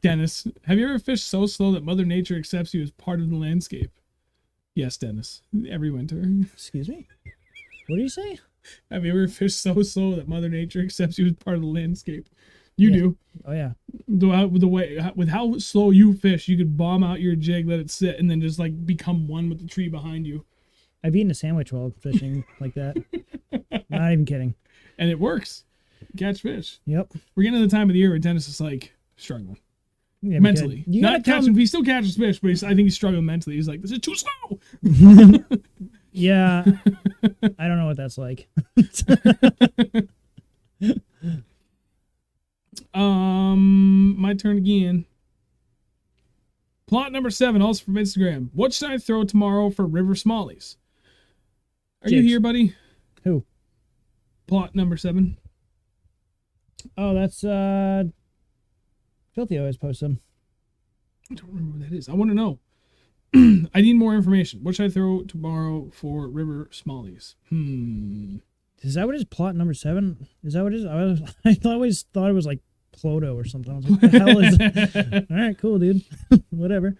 S1: Dennis, have you ever fished so slow that Mother Nature accepts you as part of the landscape? Yes, Dennis. Every winter.
S2: Excuse me? What do you say?
S1: Have you ever fished so slow that Mother Nature accepts you as part of the landscape? You do.
S2: Oh yeah.
S1: With how slow you fish, you could bomb out your jig, let it sit, and then just like become one with the tree behind you.
S2: I've eaten a sandwich while fishing like that. Not even kidding.
S1: And it works. Catch fish.
S2: Yep.
S1: We're getting to the time of the year where Dennis is like struggling.
S2: Yeah,
S1: mentally.
S2: You
S1: Not catching, he still catches fish, but I think he's struggling mentally. He's like, this is too slow.
S2: Yeah. I don't know what that's like.
S1: My turn again. Plot number 7, also from Instagram. What should I throw tomorrow for River Smallies? Are you
S2: Jigs.
S1: here, buddy?
S2: Who?
S1: Plot number 7.
S2: Oh, that's Filthy always posts them.
S1: I don't remember what that is. I want to know. I need more information. What should I throw tomorrow for River Smallies?
S2: Is that what is plot number 7? Is that what it is? I always thought it was like Ploto or something. I was like, what the hell is it? All right, cool, dude. Whatever.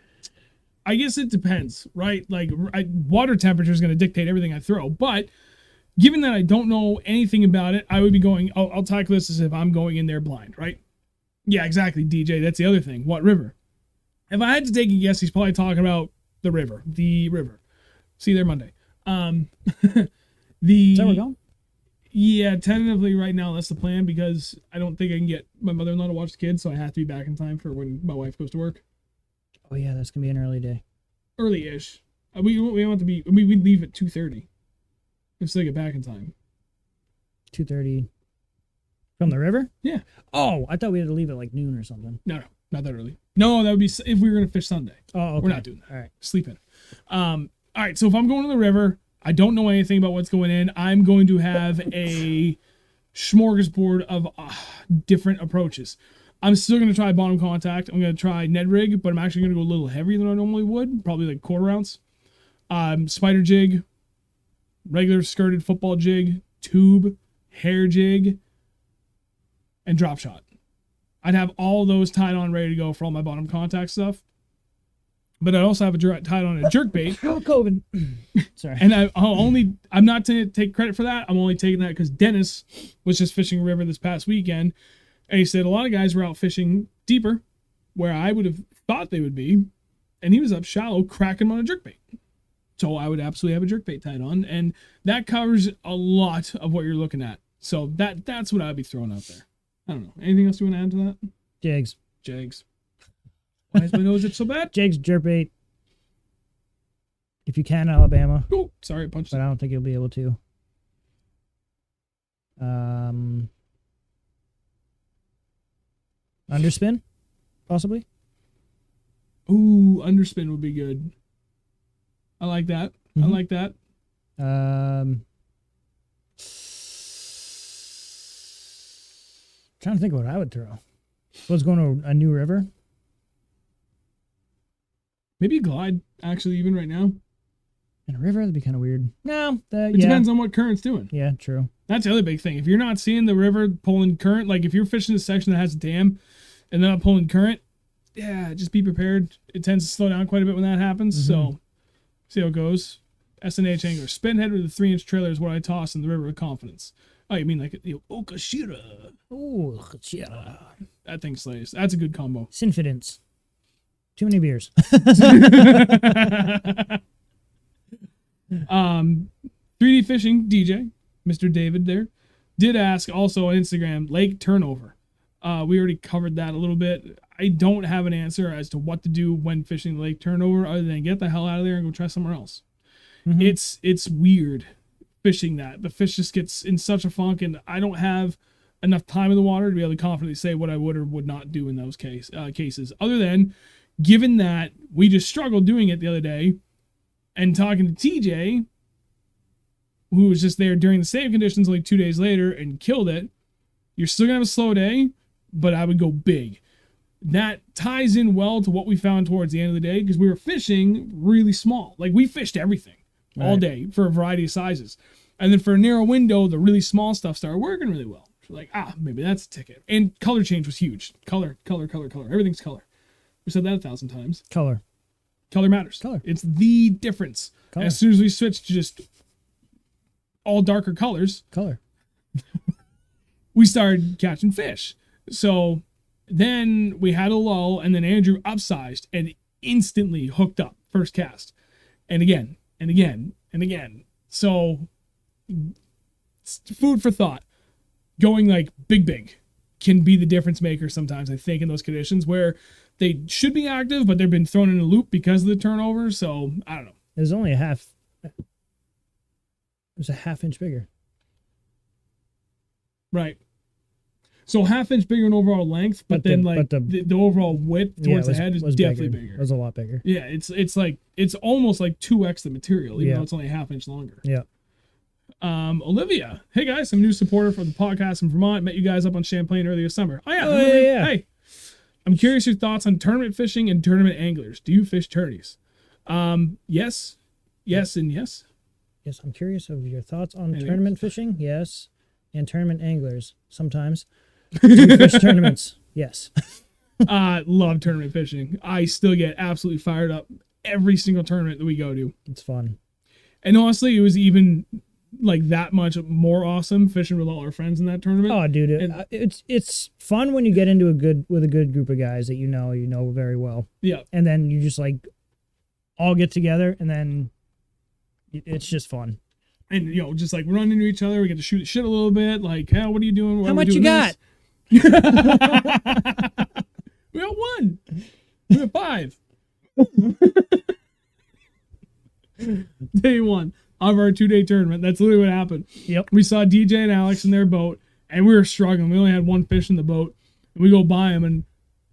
S1: I guess it depends, right? Like, water temperature is going to dictate everything I throw. But given that I don't know anything about it, I would be going, I'll tackle this as if I'm going in there blind, right? Yeah, exactly, DJ. That's the other thing. What river? If I had to take a guess, he's probably talking about the river. The river. See you there Monday.
S2: Is that where we're going?
S1: Yeah, tentatively right now that's the plan, because I don't think I can get my mother-in-law to watch the kids, so I have to be back in time for when my wife goes to work.
S2: Oh yeah, that's gonna be an early day.
S1: Early-ish. We want to be. We'd leave at 2:30. If so, get back in time.
S2: 2:30 from the river?
S1: Yeah.
S2: Oh, I thought we had to leave at like noon or something.
S1: No, not that early. No, that would be if we were gonna fish Sunday.
S2: Oh, okay.
S1: We're not doing that.
S2: All right.
S1: Sleep in. All right. So if I'm going to the river, I don't know anything about what's going in. I'm going to have a smorgasbord of different approaches. I'm still going to try bottom contact. I'm going to try Ned rig, but I'm actually going to go a little heavier than I normally would, probably like 1/4 ounce. Spider jig, regular skirted football jig, tube, hair jig, and drop shot. I'd have all those tied on ready to go for all my bottom contact stuff. But I also have tied on a jerkbait.
S2: Oh, COVID. Sorry.
S1: And I'm not to take credit for that. I'm only taking that because Dennis was just fishing a river this past weekend. And he said a lot of guys were out fishing deeper where I would have thought they would be. And he was up shallow cracking them on a jerkbait. So I would absolutely have a jerkbait tied on. And that covers a lot of what you're looking at. So that's what I'd be throwing out there. I don't know. Anything else you want to add to that?
S2: Jigs.
S1: Jigs. Why is my nose itch so bad?
S2: Jigs, jerkbait. If you can, Alabama.
S1: Oh, sorry, I punched
S2: but
S1: it.
S2: I don't think you'll be able to. Underspin, possibly.
S1: Ooh, underspin would be good. I like that.
S2: Mm-hmm.
S1: I like that.
S2: Trying to think of what I would throw. If I was going to a new river.
S1: Maybe a glide, actually, even right now.
S2: In a river, that'd be kind of weird. No,
S1: it depends on what current's doing.
S2: Yeah, true.
S1: That's the other big thing. If you're not seeing the river pulling current, like if you're fishing a section that has a dam and they're not pulling current, yeah, just be prepared. It tends to slow down quite a bit when that happens. Mm-hmm. So, see how it goes. SNH angler. Spin head with a 3-inch trailer is what I toss in the river with confidence. Oh, you mean like Okashira?
S2: Oh, Okashira.
S1: That thing slays. That's a good combo.
S2: Sinfidence. Too many beers.
S1: 3D fishing DJ, Mr. David there, did ask also on Instagram, lake turnover. We already covered that a little bit. I don't have an answer as to what to do when fishing lake turnover other than get the hell out of there and go try somewhere else. Mm-hmm. It's weird fishing that. The fish just gets in such a funk, and I don't have enough time in the water to be able to confidently say what I would or would not do in those cases. Other than, given that we just struggled doing it the other day, And talking to TJ, who was just there during the same conditions only 2 days later and killed it, you're still going to have a slow day, but I would go big. That ties in well to what we found towards the end of the day because we were fishing really small. Like, we fished everything all day for a variety of sizes. And then for a narrow window, the really small stuff started working really well. We're like, maybe that's a ticket. And color change was huge. Color. Everything's color. We said that 1,000 times.
S2: Color
S1: matters.
S2: Color.
S1: It's the difference. As soon as we switched to just all darker colors, we started catching fish. So then we had a lull, and then Andrew upsized and instantly hooked up first cast. And again, and again, and again. So food for thought. Going like big can be the difference maker sometimes, I think, in those conditions where they should be active, but they've been thrown in a loop because of the turnover. So I don't know.
S2: There's only a half. It was a half-inch bigger.
S1: Right. So half-inch bigger in overall length, but then the overall width towards the head is definitely bigger.
S2: It was a lot bigger.
S1: Yeah, it's almost like 2x the material, even though it's only a half-inch longer.
S2: Yeah.
S1: Olivia, hey guys, I'm a new supporter for the podcast in Vermont. Met you guys up on Champlain earlier this summer.
S2: Yeah.
S1: Hey, I'm curious your thoughts on tournament fishing and tournament anglers. Do you fish tourneys? Yes, and yes.
S2: Yes, I'm curious of your thoughts on tournament fishing. Yes, and tournament anglers. Sometimes. Do you fish tournaments? Yes.
S1: Love tournament fishing. I still get absolutely fired up every single tournament that we go to.
S2: It's fun.
S1: And honestly, it was even like that much more awesome fishing with all our friends in that tournament.
S2: Oh, dude, it's fun when you get into a good group of guys that you know very well.
S1: Yeah.
S2: And then you just like all get together, and then it's just fun.
S1: And just like run into each other, we get to shoot shit a little bit. Like, hey, what are you doing?
S2: How much you got?
S1: We got 1. We got 5. Day 1 of our 2-day tournament. That's literally what happened.
S2: Yep.
S1: We saw DJ and Alex in their boat, and we were struggling. We only had 1 fish in the boat, and we go by them, and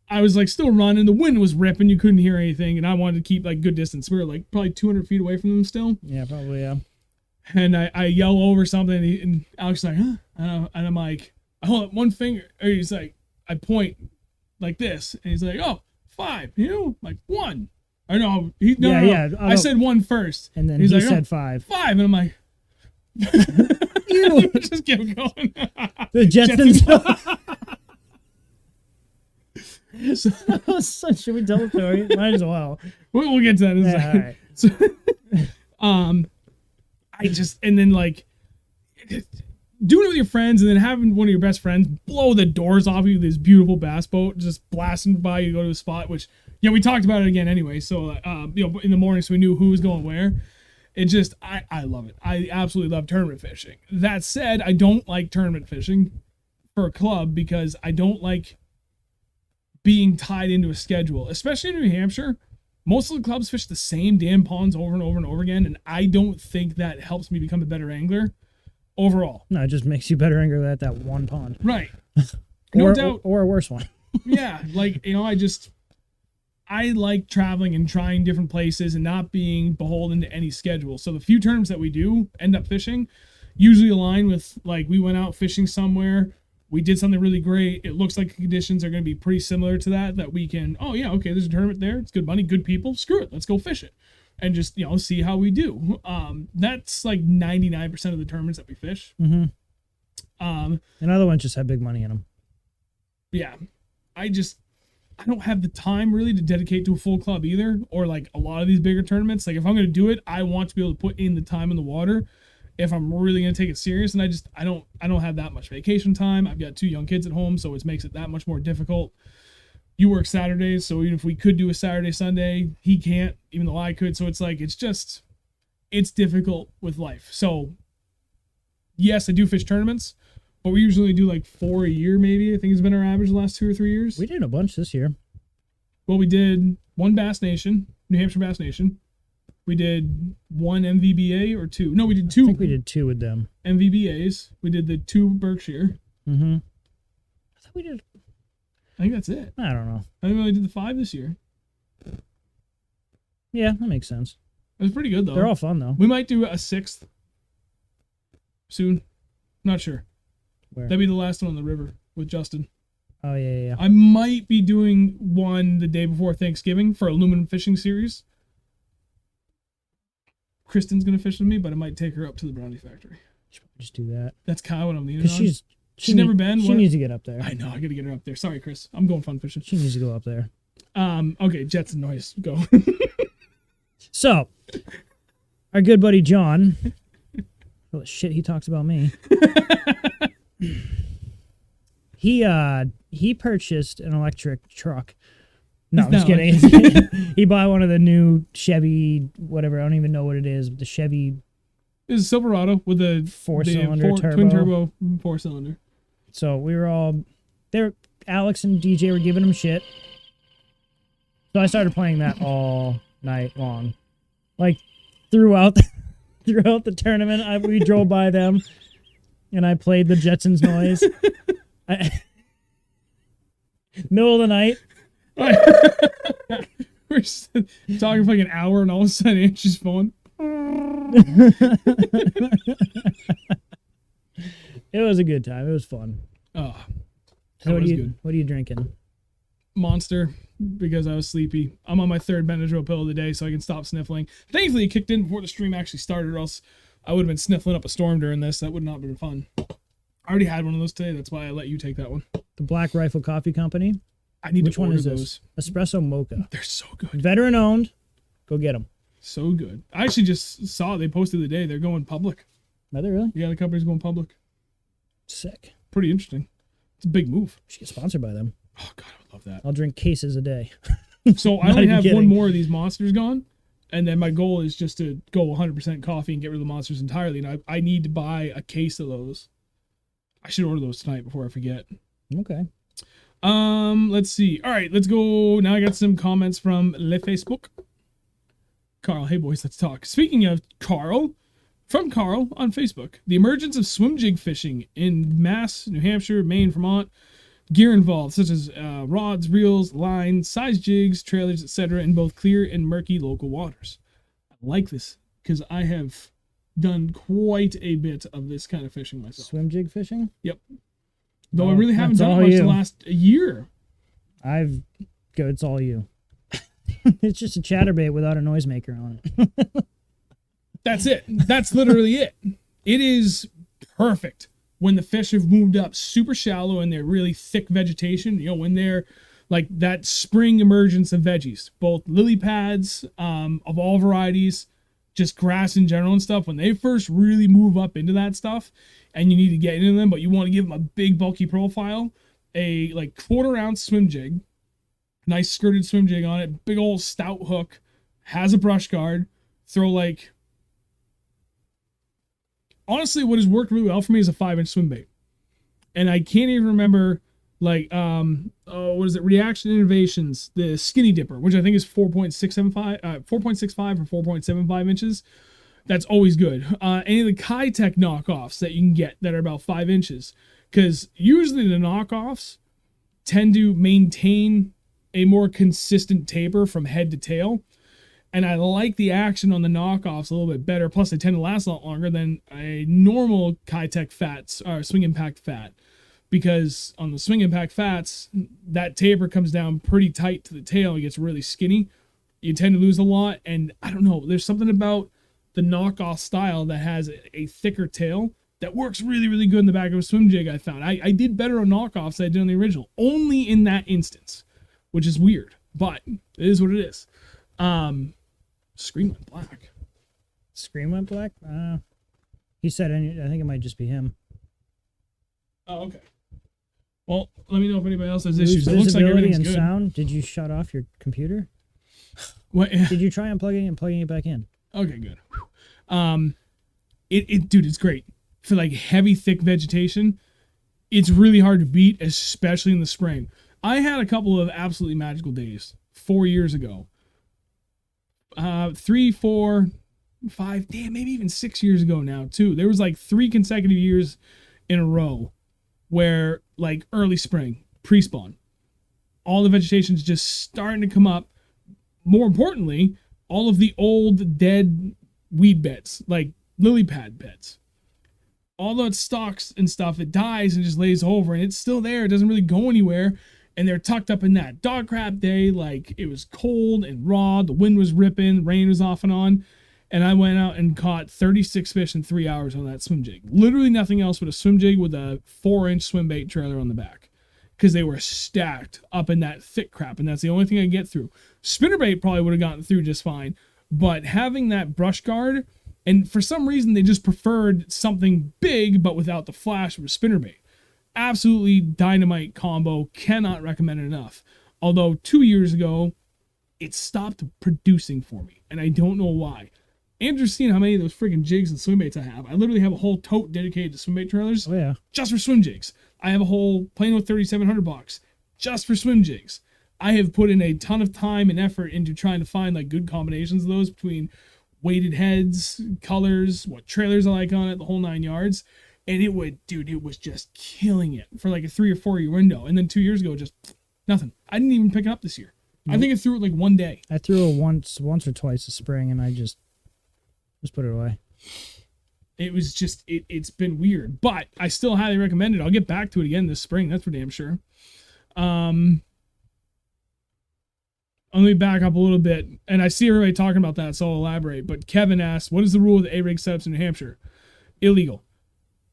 S1: I was like still running. The wind was ripping. You couldn't hear anything, and I wanted to keep like good distance. We were like probably 200 feet away from them still.
S2: Yeah, probably, yeah.
S1: And I yell over something, and Alex is like, huh? And I'm like, I hold up 1 finger. Or he's like, I point like this, and he's like, oh, 5. I'm like 1. I know. I said 1 first.
S2: And then he said 5.
S1: 5. And I'm like,
S2: you
S1: just kept going.
S2: The Jetsons. So, should we tell the story? Might as well.
S1: We'll get to that in a second.
S2: All right.
S1: So, and then like doing it with your friends, and then having one of your best friends blow the doors off you with this beautiful bass boat, just blasting by you to go to a spot, which, we talked about it again anyway. So, in the morning, so we knew who was going where. It just, I love it. I absolutely love tournament fishing. That said, I don't like tournament fishing for a club because I don't like being tied into a schedule, especially in New Hampshire. Most of the clubs fish the same damn ponds over and over and over again, and I don't think that helps me become a better angler overall.
S2: No, it just makes you better angler at that one pond.
S1: Right. No doubt.
S2: Or a worse one.
S1: Yeah, like, I like traveling and trying different places and not being beholden to any schedule. So the few tournaments that we do end up fishing usually align with, like, we went out fishing somewhere, we did something really great, it looks like the conditions are going to be pretty similar to that we can, there's a tournament there, it's good money, good people, screw it, let's go fish it. And just, see how we do. That's like 99% of the tournaments that we fish.
S2: Mm-hmm. And other ones just have big money in them.
S1: Yeah. I don't have the time really to dedicate to a full club either, or like a lot of these bigger tournaments. Like, if I'm going to do it, I want to be able to put in the time in the water if I'm really going to take it serious. And I don't have that much vacation time. I've got 2 young kids at home, so it makes it that much more difficult. You work Saturdays, so even if we could do a Saturday, Sunday, he can't, even though I could. So it's like, it's difficult with life. So yes, I do fish tournaments, but we usually do like 4 a year, maybe. I think it's been our average the last 2 or 3 years.
S2: We did a bunch this year.
S1: Well, we did 1 Bass Nation, New Hampshire Bass Nation. We did 1 MVBA or 2. No, we did 2.
S2: I think we did 2 with them.
S1: MVBAs. We did the 2 Berkshire.
S2: Mm-hmm. I thought we did.
S1: I think that's it.
S2: I don't know.
S1: I think we only did the 5 this year.
S2: Yeah, that makes sense.
S1: It was pretty good though.
S2: They're all fun though.
S1: We might do a 6th soon. Not sure.
S2: Where?
S1: That'd be the last one on the river with Justin.
S2: Oh yeah.
S1: I might be doing one the day before Thanksgiving for aluminum fishing series. Kristen's gonna fish with me, but I might take her up to the Brownie Factory.
S2: Should probably just do that.
S1: That's kind of what I'm leaning on.
S2: Because
S1: she's never been.
S2: She needs to get up there.
S1: I know. I gotta get her up there. Sorry, Chris. I'm going fun fishing.
S2: She needs to go up there.
S1: Okay. Jets and noise. Go.
S2: So, our good buddy John. All the shit he talks about me. He purchased an electric truck. No, I'm just kidding. He bought one of the new Chevy, whatever. I don't even know what it is. But the Chevy.
S1: It's a Silverado with a
S2: four-cylinder turbo.
S1: Twin turbo 4-cylinder.
S2: So we were all there. Alex and DJ were giving him shit. So I started playing that all night long, like throughout the tournament. We drove by them, and I played the Jetsons noise. Middle of the night.
S1: We're just talking for like an hour, and all of a sudden, Angie's phone.
S2: It was a good time. It was fun.
S1: Oh,
S2: so what are you drinking?
S1: Monster, because I was sleepy. I'm on my 3rd Benadryl pill of the day, so I can stop sniffling. Thankfully, it kicked in before the stream actually started, or else I would have been sniffling up a storm during this. That would not have been fun. I already had one of those today. That's why I let you take that one.
S2: The Black Rifle Coffee Company.
S1: I need
S2: Which
S1: to order
S2: one is
S1: those.
S2: This? Espresso Mocha.
S1: They're so good.
S2: Veteran owned. Go get them.
S1: So good. I actually just saw they posted the day they're going public.
S2: Are they really?
S1: Yeah, the company's going public.
S2: Sick.
S1: Pretty interesting. It's a big move.
S2: We should get sponsored by them.
S1: Oh God, I would love that.
S2: I'll drink cases a day.
S1: So I only have one more of these monsters gone, and then my goal is just to go 100% coffee and get rid of the monsters entirely. And I need to buy a case of those. I should order those tonight before I forget.
S2: Okay.
S1: Let's see. All right, let's go. Now I got some comments from Le Facebook. Carl, hey boys, let's talk. Speaking of Carl, from Carl on Facebook, the emergence of swim jig fishing in Mass, New Hampshire, Maine, Vermont, gear involved, such as rods, reels, lines, size jigs, trailers, etc., in both clear and murky local waters. I like this because I have done quite a bit of this kind of fishing myself.
S2: Swim jig fishing?
S1: Yep. Though I really haven't done much the last year.
S2: It's all you. It's just a chatterbait without a noisemaker on it.
S1: That's it. That's literally it. It is perfect when the fish have moved up super shallow and they're really thick vegetation. You know, when they're like that spring emergence of veggies, both lily pads of all varieties, just grass in general and stuff. When they first really move up into that stuff and you need to get into them, but you want to give them a big bulky profile, a like 1/4 ounce swim jig, nice skirted swim jig on it, big old stout hook, has a brush guard, throw like, honestly, what has worked really well for me is a 5-inch swim bait. And I can't even remember, like, what is it? Reaction Innovations, the Skinny Dipper, which I think is 4.65 or 4.75 inches. That's always good. Any of the Kitech knockoffs that you can get that are about 5 inches. Because usually the knockoffs tend to maintain a more consistent taper from head to tail. And I like the action on the knockoffs a little bit better. Plus, they tend to last a lot longer than a normal Kitech fats or swing impact fat. Because on the swing impact fats, that taper comes down pretty tight to the tail. It gets really skinny. You tend to lose a lot. And I don't know, there's something about the knockoff style that has a thicker tail that works really, really good in the back of a swim jig, I found. I did better on knockoffs than I did on the original. Only in that instance, which is weird. But it is what it is. Screen went black.
S2: Screen went black? He said, I think it might just be him.
S1: Oh, okay. Well, let me know if anybody else has issues. It looks like
S2: Visibility
S1: everything's
S2: and
S1: good.
S2: sound. Did you shut off your computer?
S1: What?
S2: Did you try unplugging and plugging it back in?
S1: Okay, good. Dude, it's great for like heavy, thick vegetation. It's really hard to beat, especially in the spring. I had a couple of absolutely magical days 4 years ago. 3, 4, 5, damn, maybe even 6 years ago now too. There was like 3 consecutive years in a row where like early spring, pre-spawn, all the vegetation's just starting to come up. More importantly, all of the old dead weed beds, like lily pad beds. All that stalks and stuff, it dies and just lays over, and it's still there. It doesn't really go anywhere. And they're tucked up in that. Dog crap day, like it was cold and raw. The wind was ripping, rain was off and on. And I went out and caught 36 fish in 3 hours on that swim jig. Literally nothing else but a swim jig with a 4-inch swim bait trailer on the back. Because they were stacked up in that thick crap, and that's the only thing I get through. Spinnerbait probably would have gotten through just fine. But having that brush guard, and for some reason they just preferred something big but without the flash of a spinnerbait. Absolutely dynamite combo. Cannot recommend it enough. Although 2 years ago, it stopped producing for me, and I don't know why. Andrew's seen how many of those friggin' jigs and swim baits I have. I literally have a whole tote dedicated to swim bait trailers.
S2: Oh yeah.
S1: Just for swim jigs. I have a whole Plano 3700 box just for swim jigs. I have put in a ton of time and effort into trying to find like good combinations of those between weighted heads, colors, what trailers I like on it, the whole 9 yards. And it was just killing it for like a 3 or 4 year window. And then 2 years ago, just nothing. I didn't even pick it up this year. Nope. I think I threw it like one day.
S2: I threw it once or twice this spring, and I just put it away.
S1: It was just, it's been weird, but I still highly recommend it. I'll get back to it again this spring. That's for damn sure. Let me back up a little bit, and I see everybody talking about that, so I'll elaborate. But Kevin asked, what is the rule of the A-rig setups in New Hampshire? Illegal.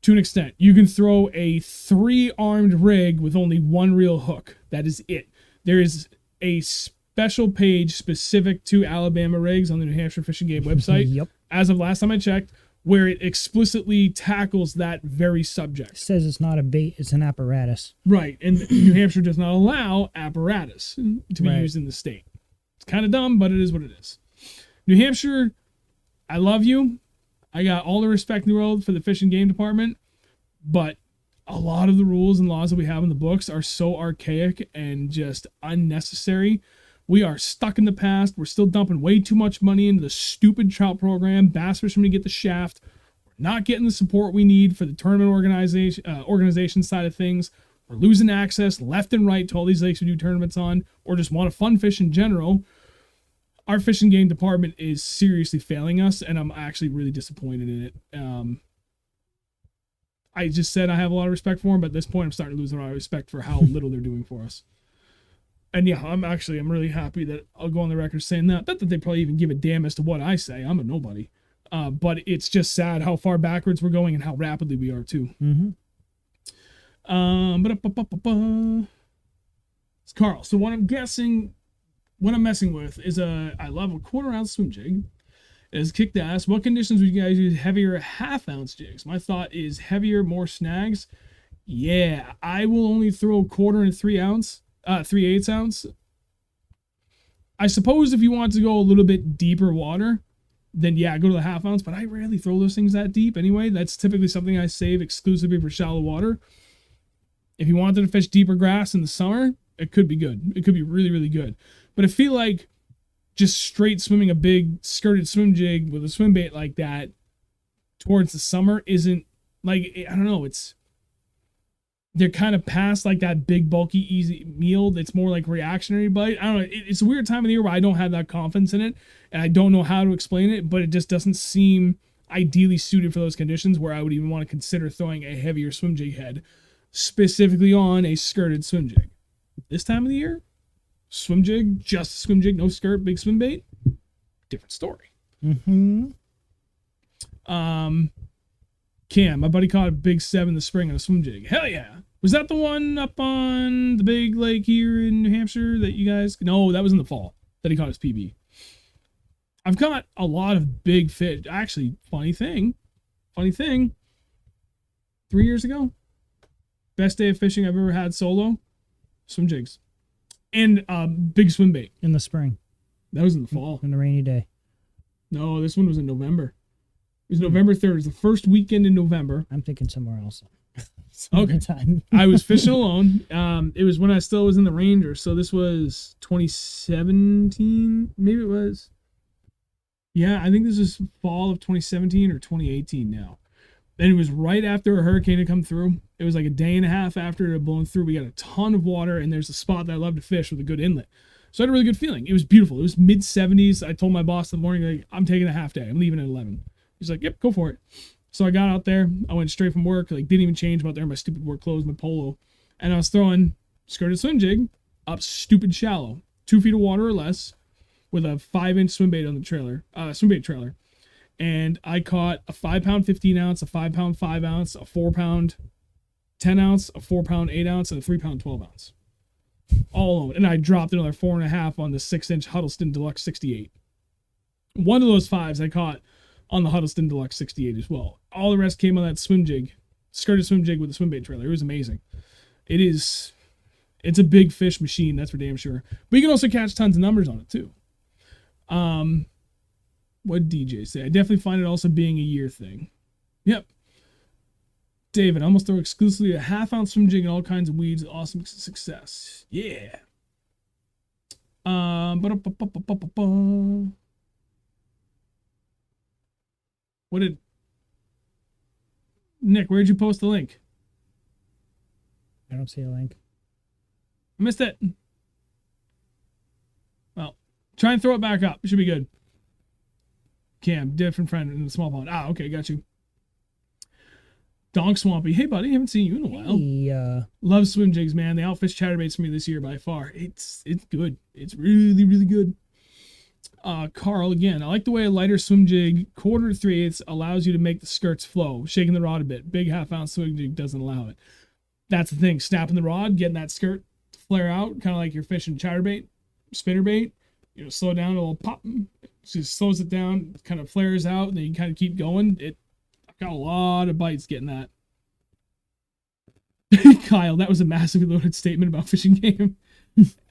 S1: To an extent. You can throw a 3-armed rig with only one reel hook. That is it. There is a special page specific to Alabama rigs on the New Hampshire Fish and Game website.
S2: Yep.
S1: As of last time I checked, where it explicitly tackles that very subject.
S2: It says it's not a bait, it's an apparatus.
S1: Right, and New Hampshire does not allow apparatus to be used in the state. It's kind of dumb, but it is what it is. New Hampshire, I love you. I got all the respect in the world for the Fish and Game Department, but a lot of the rules and laws that we have in the books are so archaic and just unnecessary. We are stuck in the past. We're still dumping way too much money into the stupid trout program. Bass fishermen get the shaft. We're not getting the support we need for the tournament organization side of things. We're losing access left and right to all these lakes we do tournaments on, or just want to fun fish in general. Our Fish and Game Department is seriously failing us, and I'm actually really disappointed in it. I just said I have a lot of respect for them, but at this point I'm starting to lose a lot of respect for how little they're doing for us. And yeah, I'm really happy that I'll go on the record saying that. Not that they probably even give a damn as to what I say. I'm a nobody. But it's just sad how far backwards we're going and how rapidly we are too.
S2: Mm-hmm.
S1: It's Carl. So what I'm messing with is I love a 1/4 ounce swim jig. It has kicked ass. What conditions would you guys use heavier 1/2 ounce jigs? My thought is heavier, more snags. Yeah, I will only throw 1/4 and 3/8 ounce. I suppose if you want to go a little bit deeper water, then yeah, go to the 1/2 ounce, but I rarely throw those things that deep anyway. That's typically something I save exclusively for shallow water. If you wanted to fish deeper grass in the summer, it could be good. It could be really, really good. But I feel like just straight swimming a big skirted swim jig with a swim bait like that towards the summer isn't like, I don't know, they're kind of past like that big, bulky, easy meal that's more like reactionary bite. I don't know. It's a weird time of the year where I don't have that confidence in it, and I don't know how to explain it, but it just doesn't seem ideally suited for those conditions where I would even want to consider throwing a heavier swim jig head specifically on a skirted swim jig. This time of the year, swim jig, just a swim jig, no skirt, big swim bait, different story.
S2: Mm-hmm.
S1: Cam, my buddy caught a big 7 in the spring on a swim jig. Hell yeah. Was that the one up on the big lake here in New Hampshire that you guys... No, that was in the fall that he caught his PB. I've caught a lot of big fish. Actually, funny thing. 3 years ago, best day of fishing I've ever had solo, swim jigs. And big swim bait.
S2: In the spring.
S1: That was in the fall.
S2: On a rainy day.
S1: No, this one was in November. It was November 3rd. It was the first weekend in November.
S2: I'm thinking somewhere else.
S1: Okay. I was fishing alone. It was when I still was in the Rangers. So this was 2017. Maybe it was. Yeah, I think this is fall of 2017 or 2018 now. And it was right after a hurricane had come through. It was like a day and a half after it had blown through. We got a ton of water, and there's a spot that I love to fish with a good inlet. So I had a really good feeling. It was beautiful. It was mid 70s. I told my boss in the morning, like, I'm taking a half day. I'm leaving at 11. He's like, yep, go for it. So I got out there. I went straight from work. Like, didn't even change. I'm out there in my stupid work clothes, my polo. And I was throwing skirted swim jig up stupid shallow, 2 feet of water or less, with a 5-inch swim bait on the trailer, swim bait trailer. And I caught a 5-pound 15 ounce, a 5-pound 5 ounce, a 4-pound 10 ounce, a 4-pound 8 ounce, and a 3-pound 12 ounce. All alone. And I dropped another 4.5 on the 6-inch Huddleston Deluxe 68. One of those 5s I caught on the Huddleston Deluxe 68 as well. All the rest came on that swim jig, skirted swim jig with a swim bait trailer. It was amazing. It's a big fish machine, that's for damn sure. But you can also catch tons of numbers on it too. What did DJ say? I definitely find it also being a year thing. Yep. David, I almost throw exclusively a 1/2-ounce swim jig and all kinds of weeds. Awesome success. Yeah. What did Nick? Where'd you post the link?
S2: I don't see a link.
S1: I missed it. Well, try and throw it back up. It should be good. Cam, different friend in the small pond. Ah, okay, got you. Donk Swampy. Hey, buddy, haven't seen you in a while.
S2: Hey,
S1: Love swim jigs, man. They outfish chatterbaits for me this year by far. It's good. It's really, really good. Carl, again, I like the way a lighter swim jig, 1/4 to 3/8, allows you to make the skirts flow, shaking the rod a bit. Big 1/2-ounce swim jig doesn't allow it. That's the thing. Snapping the rod, getting that skirt to flare out, kind of like you're fishing chatterbait, spinnerbait. You know, slow down a little pop. Just slows it down, kind of flares out, and then you kind of keep going. I've got a lot of bites getting that. Kyle, that was a massively loaded statement about fishing game.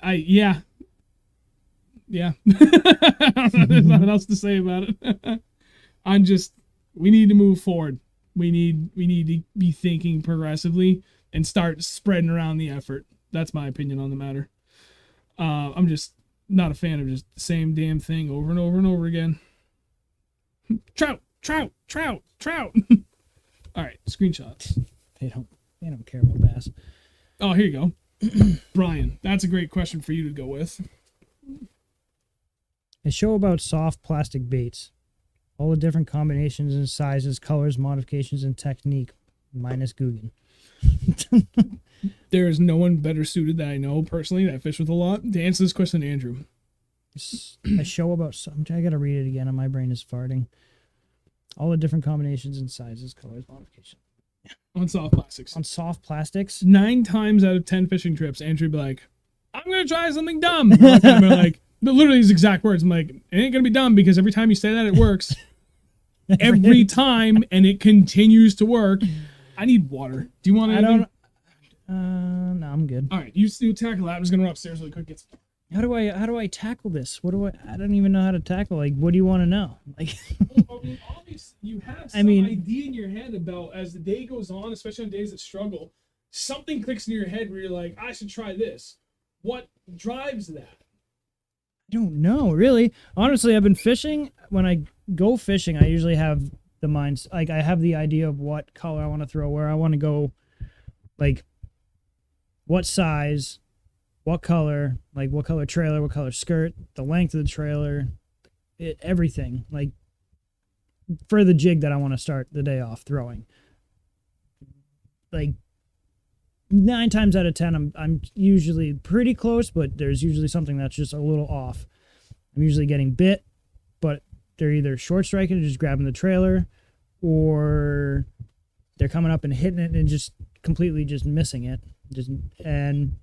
S1: Yeah. There's nothing else to say about it. We need to move forward. We need to be thinking progressively and start spreading around the effort. That's my opinion on the matter. I'm just not a fan of just the same damn thing over and over and over again. Trout. All right, screenshots.
S2: They don't care about bass.
S1: Oh, here you go. Brian, that's a great question for you to go with.
S2: A show about soft plastic baits. All the different combinations and sizes, colors, modifications, and technique, minus Guggen.
S1: There is no one better suited that I know personally that I fish with a lot to answer this question, Andrew.
S2: A show about something. I gotta read it again, and my brain is farting. All the different combinations and sizes, colors, modifications.
S1: On soft plastics.
S2: On soft plastics?
S1: 9 times out of 10 fishing trips, Andrew would be like, I'm going to try something dumb. And I'm like, literally his exact words. I'm like, it ain't going to be dumb because every time you say that, it works. Every time, and it continues to work. I need water. Do you want anything?
S2: No, I'm good.
S1: All right, you tackle that. I'm just going to run upstairs really quick.
S2: How do I tackle this? I don't even know how to tackle. Like, what do you want to know? Like,
S1: obviously you have some idea in your head about, as the day goes on, especially on days that struggle, something clicks in your head where you're like, I should try this. What drives that?
S2: I don't know, really. Honestly, I've been fishing. When I go fishing, I usually have the minds, like, I have the idea of what color I want to throw, where I want to go, like, what size, what color, like what color trailer, what color skirt, the length of the trailer, everything, like, for the jig that I want to start the day off throwing. Like, 9 times out of 10, I'm usually pretty close, but there's usually something that's just a little off. I'm usually getting bit, but they're either short striking and just grabbing the trailer, or they're coming up and hitting it and just completely just missing it. And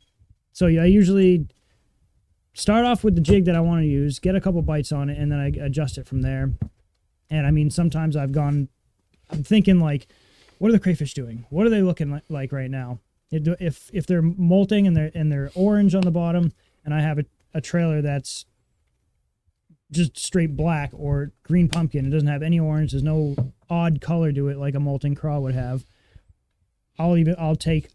S2: so yeah, I usually start off with the jig that I want to use, get a couple bites on it, and then I adjust it from there. And I mean, sometimes I'm thinking, like, what are the crayfish doing? What are they looking like right now? If they're molting and they're orange on the bottom, and I have a trailer that's just straight black or green pumpkin, it doesn't have any orange, there's no odd color to it like a molting craw would have, I'll take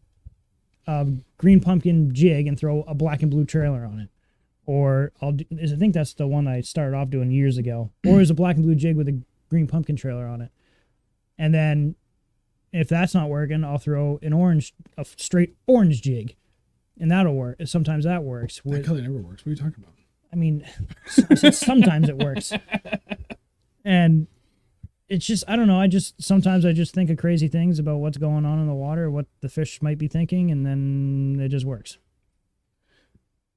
S2: a green pumpkin jig and throw a black and blue trailer on it. Or I think that's the one I started off doing years ago. Or is a black and blue jig with a green pumpkin trailer on it. And then if that's not working, I'll throw a straight orange jig. and that'll work. Sometimes that works.
S1: That color never works. What are you talking about?
S2: I mean, I said sometimes it works. And it's just, I don't know. Sometimes I just think of crazy things about what's going on in the water, what the fish might be thinking, and then it just works.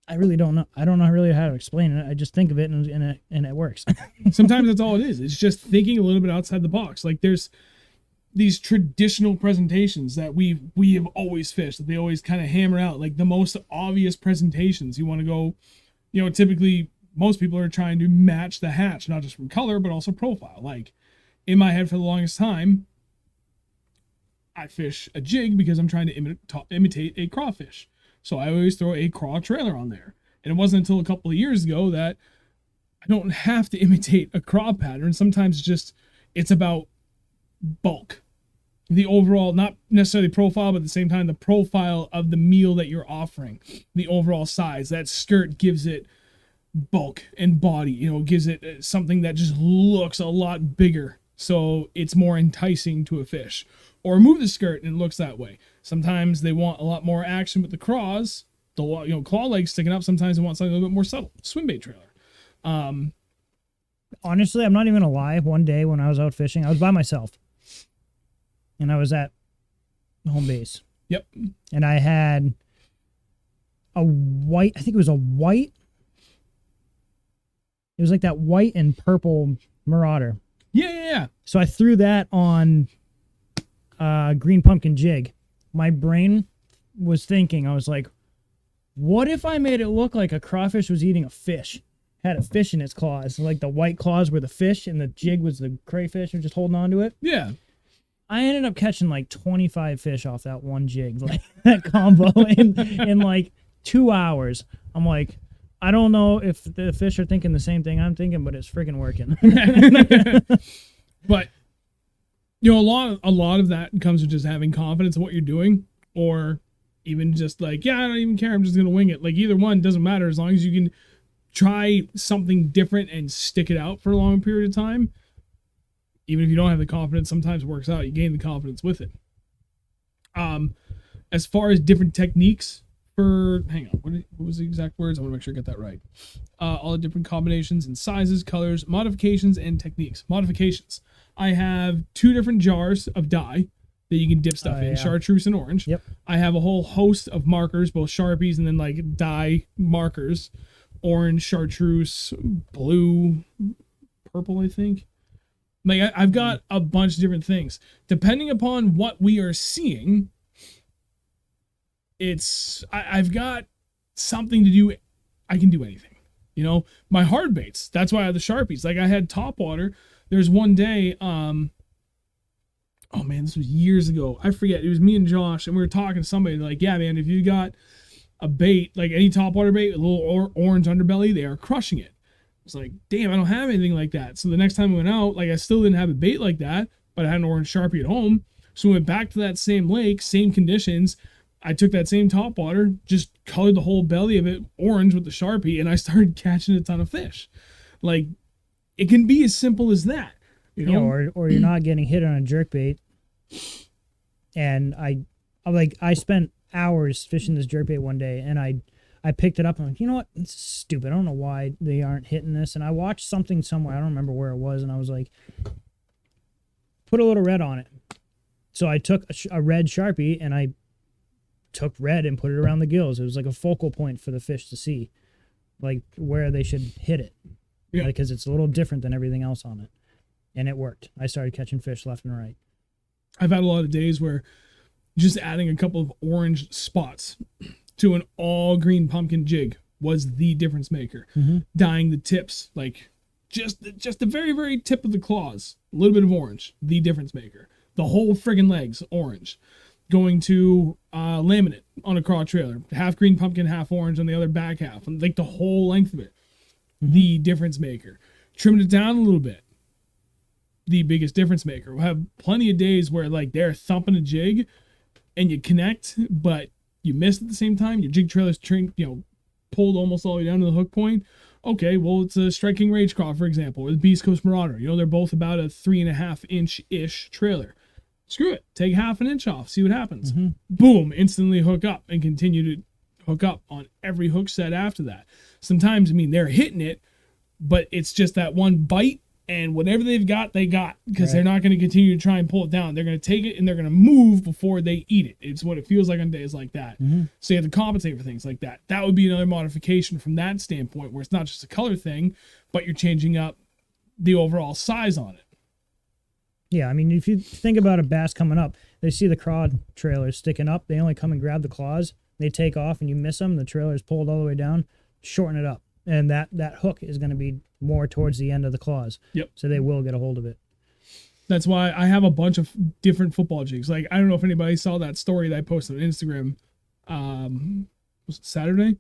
S2: I really don't know. I don't know really how to explain it. I just think of it and it works.
S1: Sometimes that's all it is. It's just thinking a little bit outside the box. Like there's these traditional presentations that we have always fished, that they always kind of hammer out, like the most obvious presentations. You want to go, typically most people are trying to match the hatch, not just from color, but also profile. Like in my head for the longest time, I fish a jig because I'm trying to imitate a crawfish. So I always throw a craw trailer on there. And it wasn't until a couple of years ago that I don't have to imitate a craw pattern. Sometimes it's about bulk. The overall, not necessarily profile, but at the same time, the profile of the meal that you're offering, the overall size. That skirt gives it bulk and body, gives it something that just looks a lot bigger. So it's more enticing to a fish. Or remove the skirt and it looks that way. Sometimes they want a lot more action with the craws, the claw legs sticking up. Sometimes they want something a little bit more subtle. Swim bait trailer.
S2: Honestly, I'm not even gonna lie. One day when I was out fishing, I was by myself. And I was at home base.
S1: Yep.
S2: And I had a white, I think it was a white. It was like that white and purple marauder.
S1: Yeah.
S2: So I threw that on green pumpkin jig. My brain was thinking, I was like, what if I made it look like a crawfish was eating a fish? Had a fish in its claws. Like the white claws were the fish and the jig was the crayfish and just holding on to it.
S1: Yeah.
S2: I ended up catching like 25 fish off that one jig, like that combo in like 2 hours. I'm like, I don't know if the fish are thinking the same thing I'm thinking, but it's freaking working.
S1: But a lot of that comes with just having confidence in what you're doing, or even just like, I don't even care, I'm just gonna wing it. Like either one doesn't matter as long as you can try something different and stick it out for a long period of time. Even if you don't have the confidence, sometimes it works out. You gain the confidence with it. As far as different techniques for, hang on, what was the exact words? I want to make sure I get that right. All the different combinations and sizes, colors, modifications, and techniques. Modifications. I have 2 different jars of dye that you can dip stuff in, chartreuse and orange.
S2: Yep.
S1: I have a whole host of markers, both Sharpies and then like dye markers. Orange, chartreuse, blue, purple, I think. Like I've got a bunch of different things. Depending upon what we are seeing, I've got something to do. I can do anything. My hard baits. That's why I have the Sharpies. Like I had topwater. There's one day, oh man, this was years ago. I forget. It was me and Josh, and we were talking to somebody. They're like, yeah, man, if you got a bait, like any topwater bait with a little orange underbelly, they are crushing it. I was like, damn, I don't have anything like that. So the next time I went out, like I still didn't have a bait like that, but I had an orange Sharpie at home. So we went back to that same lake, same conditions. I took that same topwater, just colored the whole belly of it orange with the Sharpie, and I started catching a ton of fish. Like, it can be as simple as that.
S2: Or you're not getting hit on a jerkbait. And I spent hours fishing this jerkbait one day, and I picked it up and I'm like, you know what? It's stupid. I don't know why they aren't hitting this. And I watched something somewhere. I don't remember where it was. And I was like, put a little red on it. So I took a red Sharpie and I took red and put it around the gills. It was like a focal point for the fish to see, like where they should hit it. Yeah. Because it's a little different than everything else on it. And it worked. I started catching fish left and right.
S1: I've had a lot of days where just adding a couple of orange spots to an all green pumpkin jig was the difference maker. Mm-hmm. Dyeing the tips, like just the very, very tip of the claws, a little bit of orange, the difference maker. The whole friggin' legs, orange. Going to laminate on a craw trailer, half green pumpkin, half orange on the other back half, and like the whole length of it, the difference maker. Trimmed it down a little bit, the biggest difference maker. We'll have plenty of days where like they're thumping a jig and you connect, but you miss at the same time. Your jig trailer's pulled almost all the way down to the hook point. Okay, well, it's a striking rage craw, for example, or the Beast Coast Marauder. They're both about a 3.5 inch-ish trailer. Screw it. Take half an inch off. See what happens. Mm-hmm. Boom. Instantly hook up and continue to hook up on every hook set after that. Sometimes, I mean, they're hitting it, but it's just that one bite, and whatever they've got, they got, because they're not going to continue to try and pull it down. They're going to take it and they're going to move before they eat it. It's what it feels like on days like that. So you have to compensate for things like that. That would be another modification from that standpoint, where it's not just a color thing, but you're changing up the overall size on it.
S2: Yeah, I mean, if you think about a bass coming up, they see the craw trailers sticking up. They only come and grab the claws. They take off and you miss them. The trailer is pulled all the way down. Shorten it up. And that hook is going to be more towards the end of the claws.
S1: Yep.
S2: So they will get a hold of it.
S1: That's why I have a bunch of different football jigs. Like, I don't know if anybody saw that story that I posted on Instagram. Was it Saturday?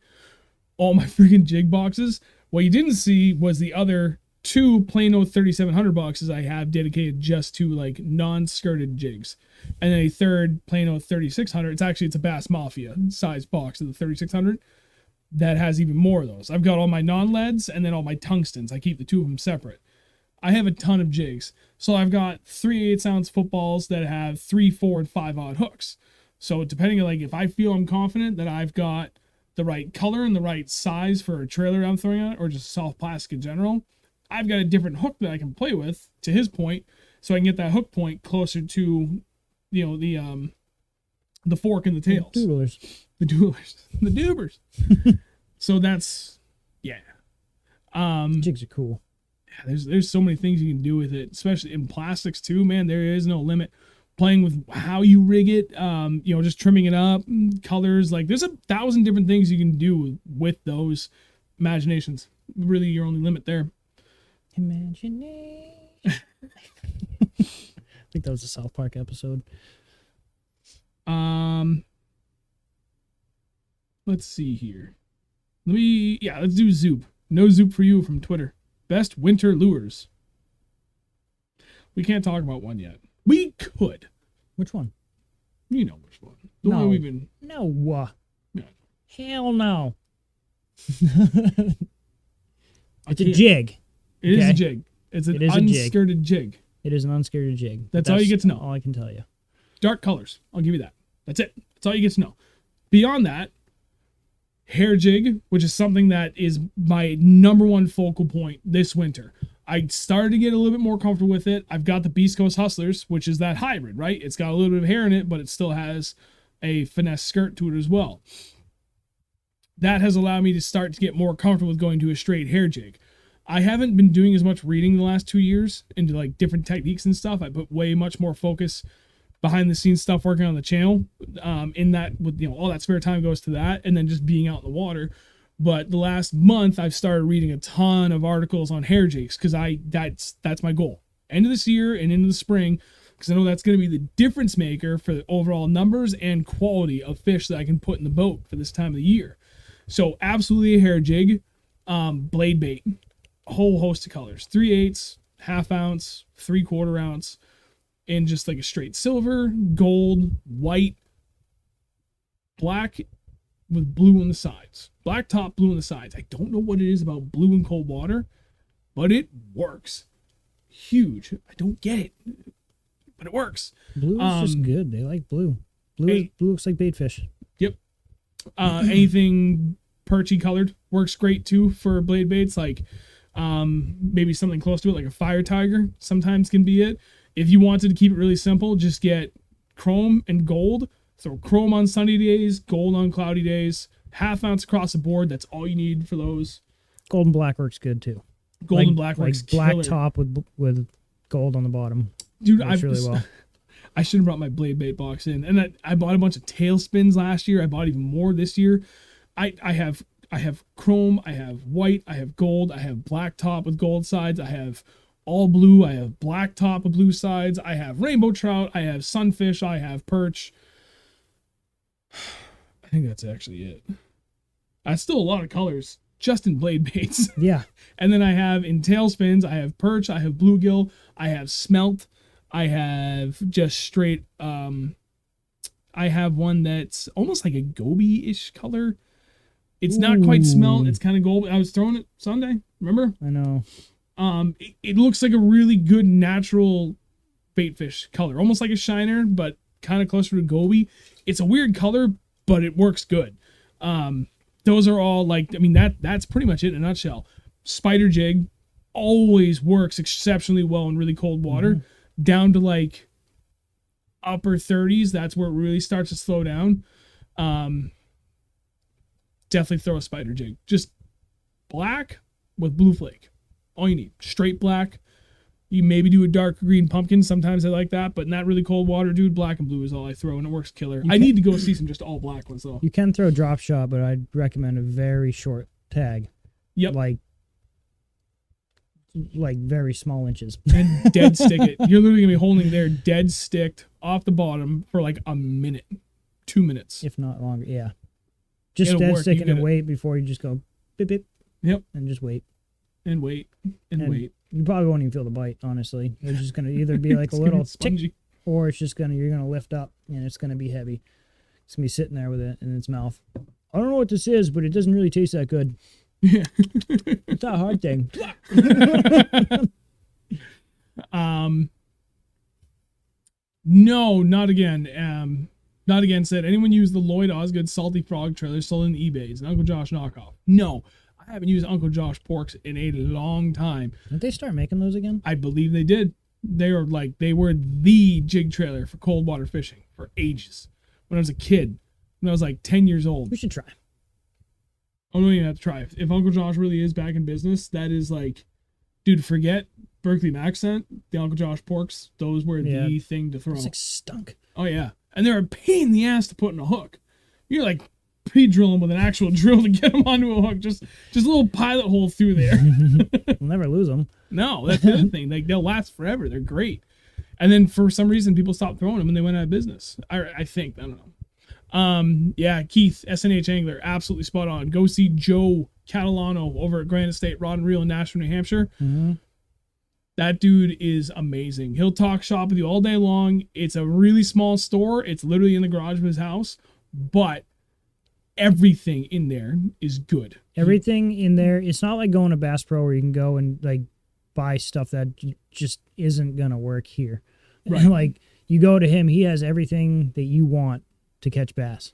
S1: All my freaking jig boxes. What you didn't see was the other 2 plain old 3700 boxes I have dedicated just to like non-skirted jigs. And then a third plain old 3600. It's a Bass Mafia size box of the 3600 that has even more of those. I've got all my non-leads and then all my tungstens. I keep the 2 of them separate. I have a ton of jigs. So I've got 3/8 ounce footballs that have 3, 4, and 5 odd hooks. So depending on, like, if I feel I'm confident that I've got the right color and the right size for a trailer I'm throwing out, or just soft plastic in general, I've got a different hook that I can play with, to his point, so I can get that hook point closer to, you know, the fork and the tails. The dubers. So that's, yeah.
S2: Jigs are cool.
S1: Yeah, there's so many things you can do with it, especially in plastics too, man. There is no limit. Playing with how you rig it, you know, just trimming it up, colors, like there's 1,000 different things you can do with those. Imagination's really your only limit there.
S2: Imagination. I think that was a South Park episode.
S1: Let's see here. Let's do Zoop. No Zoop for you from Twitter. Best winter lures. We can't talk about one yet. We could.
S2: Which one?
S1: You know which one. The one we've been...
S2: No.
S1: No.
S2: Hell no. It's a jig.
S1: It is a jig. It's an unskirted jig.
S2: It is an unskirted jig.
S1: That's all you get to know.
S2: All I can tell you.
S1: Dark colors. I'll give you that. That's it. That's all you get to know. Beyond that, hair jig, which is something that is my number one focal point this winter. I started to get a little bit more comfortable with it. I've got the Beast Coast Hustlers, which is that hybrid, right? It's got a little bit of hair in it, but it still has a finesse skirt to it as well. That has allowed me to start to get more comfortable with going to a straight hair jig. I haven't been doing as much reading the last 2 years into like different techniques and stuff. I put way much more focus behind the scenes stuff working on the channel. In that, with, you know, all that spare time goes to that, and then just being out in the water. But the last month I've started reading a ton of articles on hair jigs, because that's my goal. End of this year and into the spring, because I know that's going to be the difference maker for the overall numbers and quality of fish that I can put in the boat for this time of the year. So absolutely a hair jig. Blade bait, a whole host of colors, 3/8, ½ ounce, 3/4 ounce, in just like a straight silver, gold, white, black with blue on the sides. Black top, blue on the sides. I don't know what it is about blue in cold water, but it works. Huge. I don't get it, but it works.
S2: Blue is just good. They like blue. Blue looks like bait fish.
S1: Yep. Anything perchy colored works great too for blade baits. Like maybe something close to it, like a fire tiger sometimes can be it. If you wanted to keep it really simple, just get chrome and gold. So chrome on sunny days, gold on cloudy days, ½ ounce across the board. That's all you need for those.
S2: Gold and black works good too.
S1: Gold and black works
S2: like black
S1: killer.
S2: top with gold on the bottom.
S1: Dude,
S2: really well.
S1: I should have brought my blade bait box in. And I bought a bunch of tailspins last year. I bought even more this year. I have chrome, I have white, I have gold, I have black top with gold sides, I have all blue, I have black top with blue sides, I have rainbow trout, I have sunfish, I have perch. I think that's actually it. That's still a lot of colors just in blade baits.
S2: Yeah.
S1: And then I have in tailspins, I have perch, I have bluegill, I have smelt, I have just straight, I have one that's almost like a goby-ish color. It's not quite smelt, it's kind of gold. I was throwing it Sunday, remember?
S2: I know.
S1: It looks like a really good natural bait fish color, almost like a shiner, but kind of closer to goby. It's a weird color, but it works good. Those are all like, I mean, that's pretty much it in a nutshell. Spider jig always works exceptionally well in really cold water, down to like upper 30s. That's where it really starts to slow down. Definitely throw a spider jig. Just black with blue flake. All you need. Straight black. You maybe do a dark green pumpkin. Sometimes I like that, but in that really cold water, dude, black and blue is all I throw, and it works killer. I need to go see some just all black ones, though.
S2: You can throw drop shot, but I'd recommend a very short tag.
S1: Yep.
S2: Like very small inches.
S1: And dead stick it. You're literally going to be holding there dead sticked off the bottom for like a minute, 2 minutes.
S2: If not longer, yeah. Just
S1: It'll
S2: dead
S1: work.
S2: sticking and wait before you just go beep, beep.
S1: Yep.
S2: And just wait.
S1: And wait. And wait.
S2: You probably won't even feel the bite, honestly. It's just going to either be like a little tick, or it's just you're going to lift up and it's going to be heavy. It's going to be sitting there with it in its mouth. I don't know what this is, but it doesn't really taste that good. Yeah. It's a hard thing.
S1: No, not again. Not again said, anyone use the Lloyd Osgood Salty Frog trailer sold in eBay? It's an Uncle Josh knockoff. No, I haven't used Uncle Josh porks in a long time.
S2: Did they start making those again?
S1: I believe they did. They were the jig trailer for cold water fishing for ages. When I was a kid, when I was like 10 years old.
S2: We should try.
S1: I don't even have to try. If Uncle Josh really is back in business, that is like, dude, forget Berkeley Mac scent. The Uncle Josh porks, those were the thing to throw.
S2: It's like stunk.
S1: Oh, yeah. And they're a pain in the ass to put in a hook. You're like pre-drilling with an actual drill to get them onto a hook. Just a little pilot hole through there.
S2: We'll never lose them.
S1: No, that's the other thing. Like, they'll last forever. They're great. And then for some reason, people stopped throwing them and they went out of business. I think. I don't know. Yeah, Keith, SNH Angler, absolutely spot on. Go see Joe Catalano over at Grand Estate Rod and Reel in Nashville, New Hampshire.
S2: Mm-hmm.
S1: That dude is amazing. He'll talk shop with you all day long. It's a really small store. It's literally in the garage of his house, but everything in there is good.
S2: Everything in there. It's not like going to Bass Pro where you can go and like buy stuff that just isn't gonna work here. Right. Like you go to him, he has everything that you want to catch bass.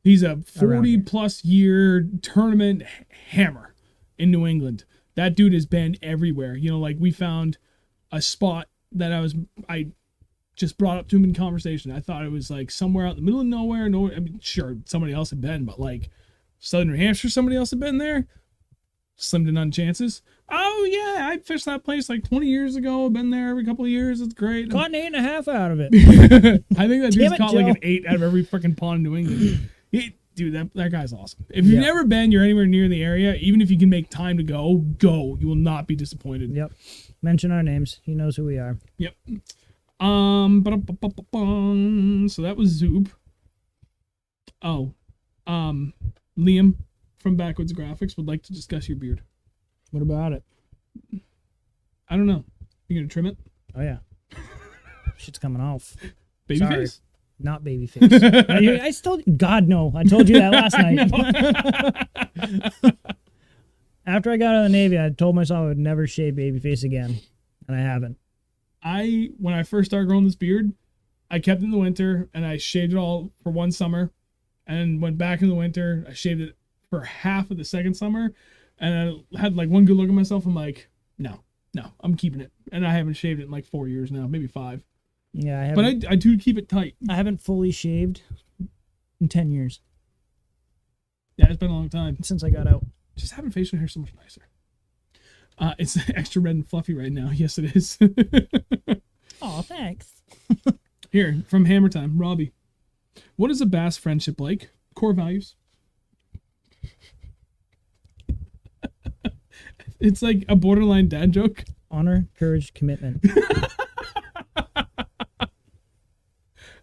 S1: He's a 40+ year tournament hammer in New England. That dude has been everywhere. You know, like we found a spot that I just brought up to him in conversation. I thought it was like somewhere out in the middle of nowhere. No, I mean, sure, somebody else had been, but like Southern New Hampshire, somebody else had been there. Slim to none chances. Oh yeah, I fished that place like 20 years ago. I've been there every couple of years. It's great.
S2: Caught an 8.5 out of it.
S1: I think that dude's caught like an 8 out of every freaking pond in New England. Dude, that guy's awesome. If you've never been, you're anywhere near the area, even if you can make time to go. You will not be disappointed.
S2: Yep. Mention our names. He knows who we are.
S1: Yep. So that was Zoop. Oh. Liam from Backwoods Graphics would like to discuss your beard.
S2: What about it?
S1: I don't know. You gonna trim it?
S2: Oh yeah. Shit's coming off.
S1: Baby face?
S2: Not baby face. I still, God no. I told you that last night. After I got out of the Navy, I told myself I would never shave baby face again, and I haven't.
S1: When I first started growing this beard, I kept it in the winter, and I shaved it all for one summer, and went back in the winter. I shaved it for half of the second summer, and I had like one good look at myself. I'm like, no, I'm keeping it, and I haven't shaved it in like 4 years now, maybe 5.
S2: Yeah, I haven't.
S1: But I do keep it tight.
S2: I haven't fully shaved in 10 years.
S1: Yeah, it's been a long time.
S2: Since I got out.
S1: Just having facial hair so much nicer. It's extra red and fluffy right now. Yes, it is.
S2: Oh, thanks.
S1: Here, from Hammer Time, Robbie. What is a bass friendship like? Core values. It's like a borderline dad joke.
S2: Honor, courage, commitment.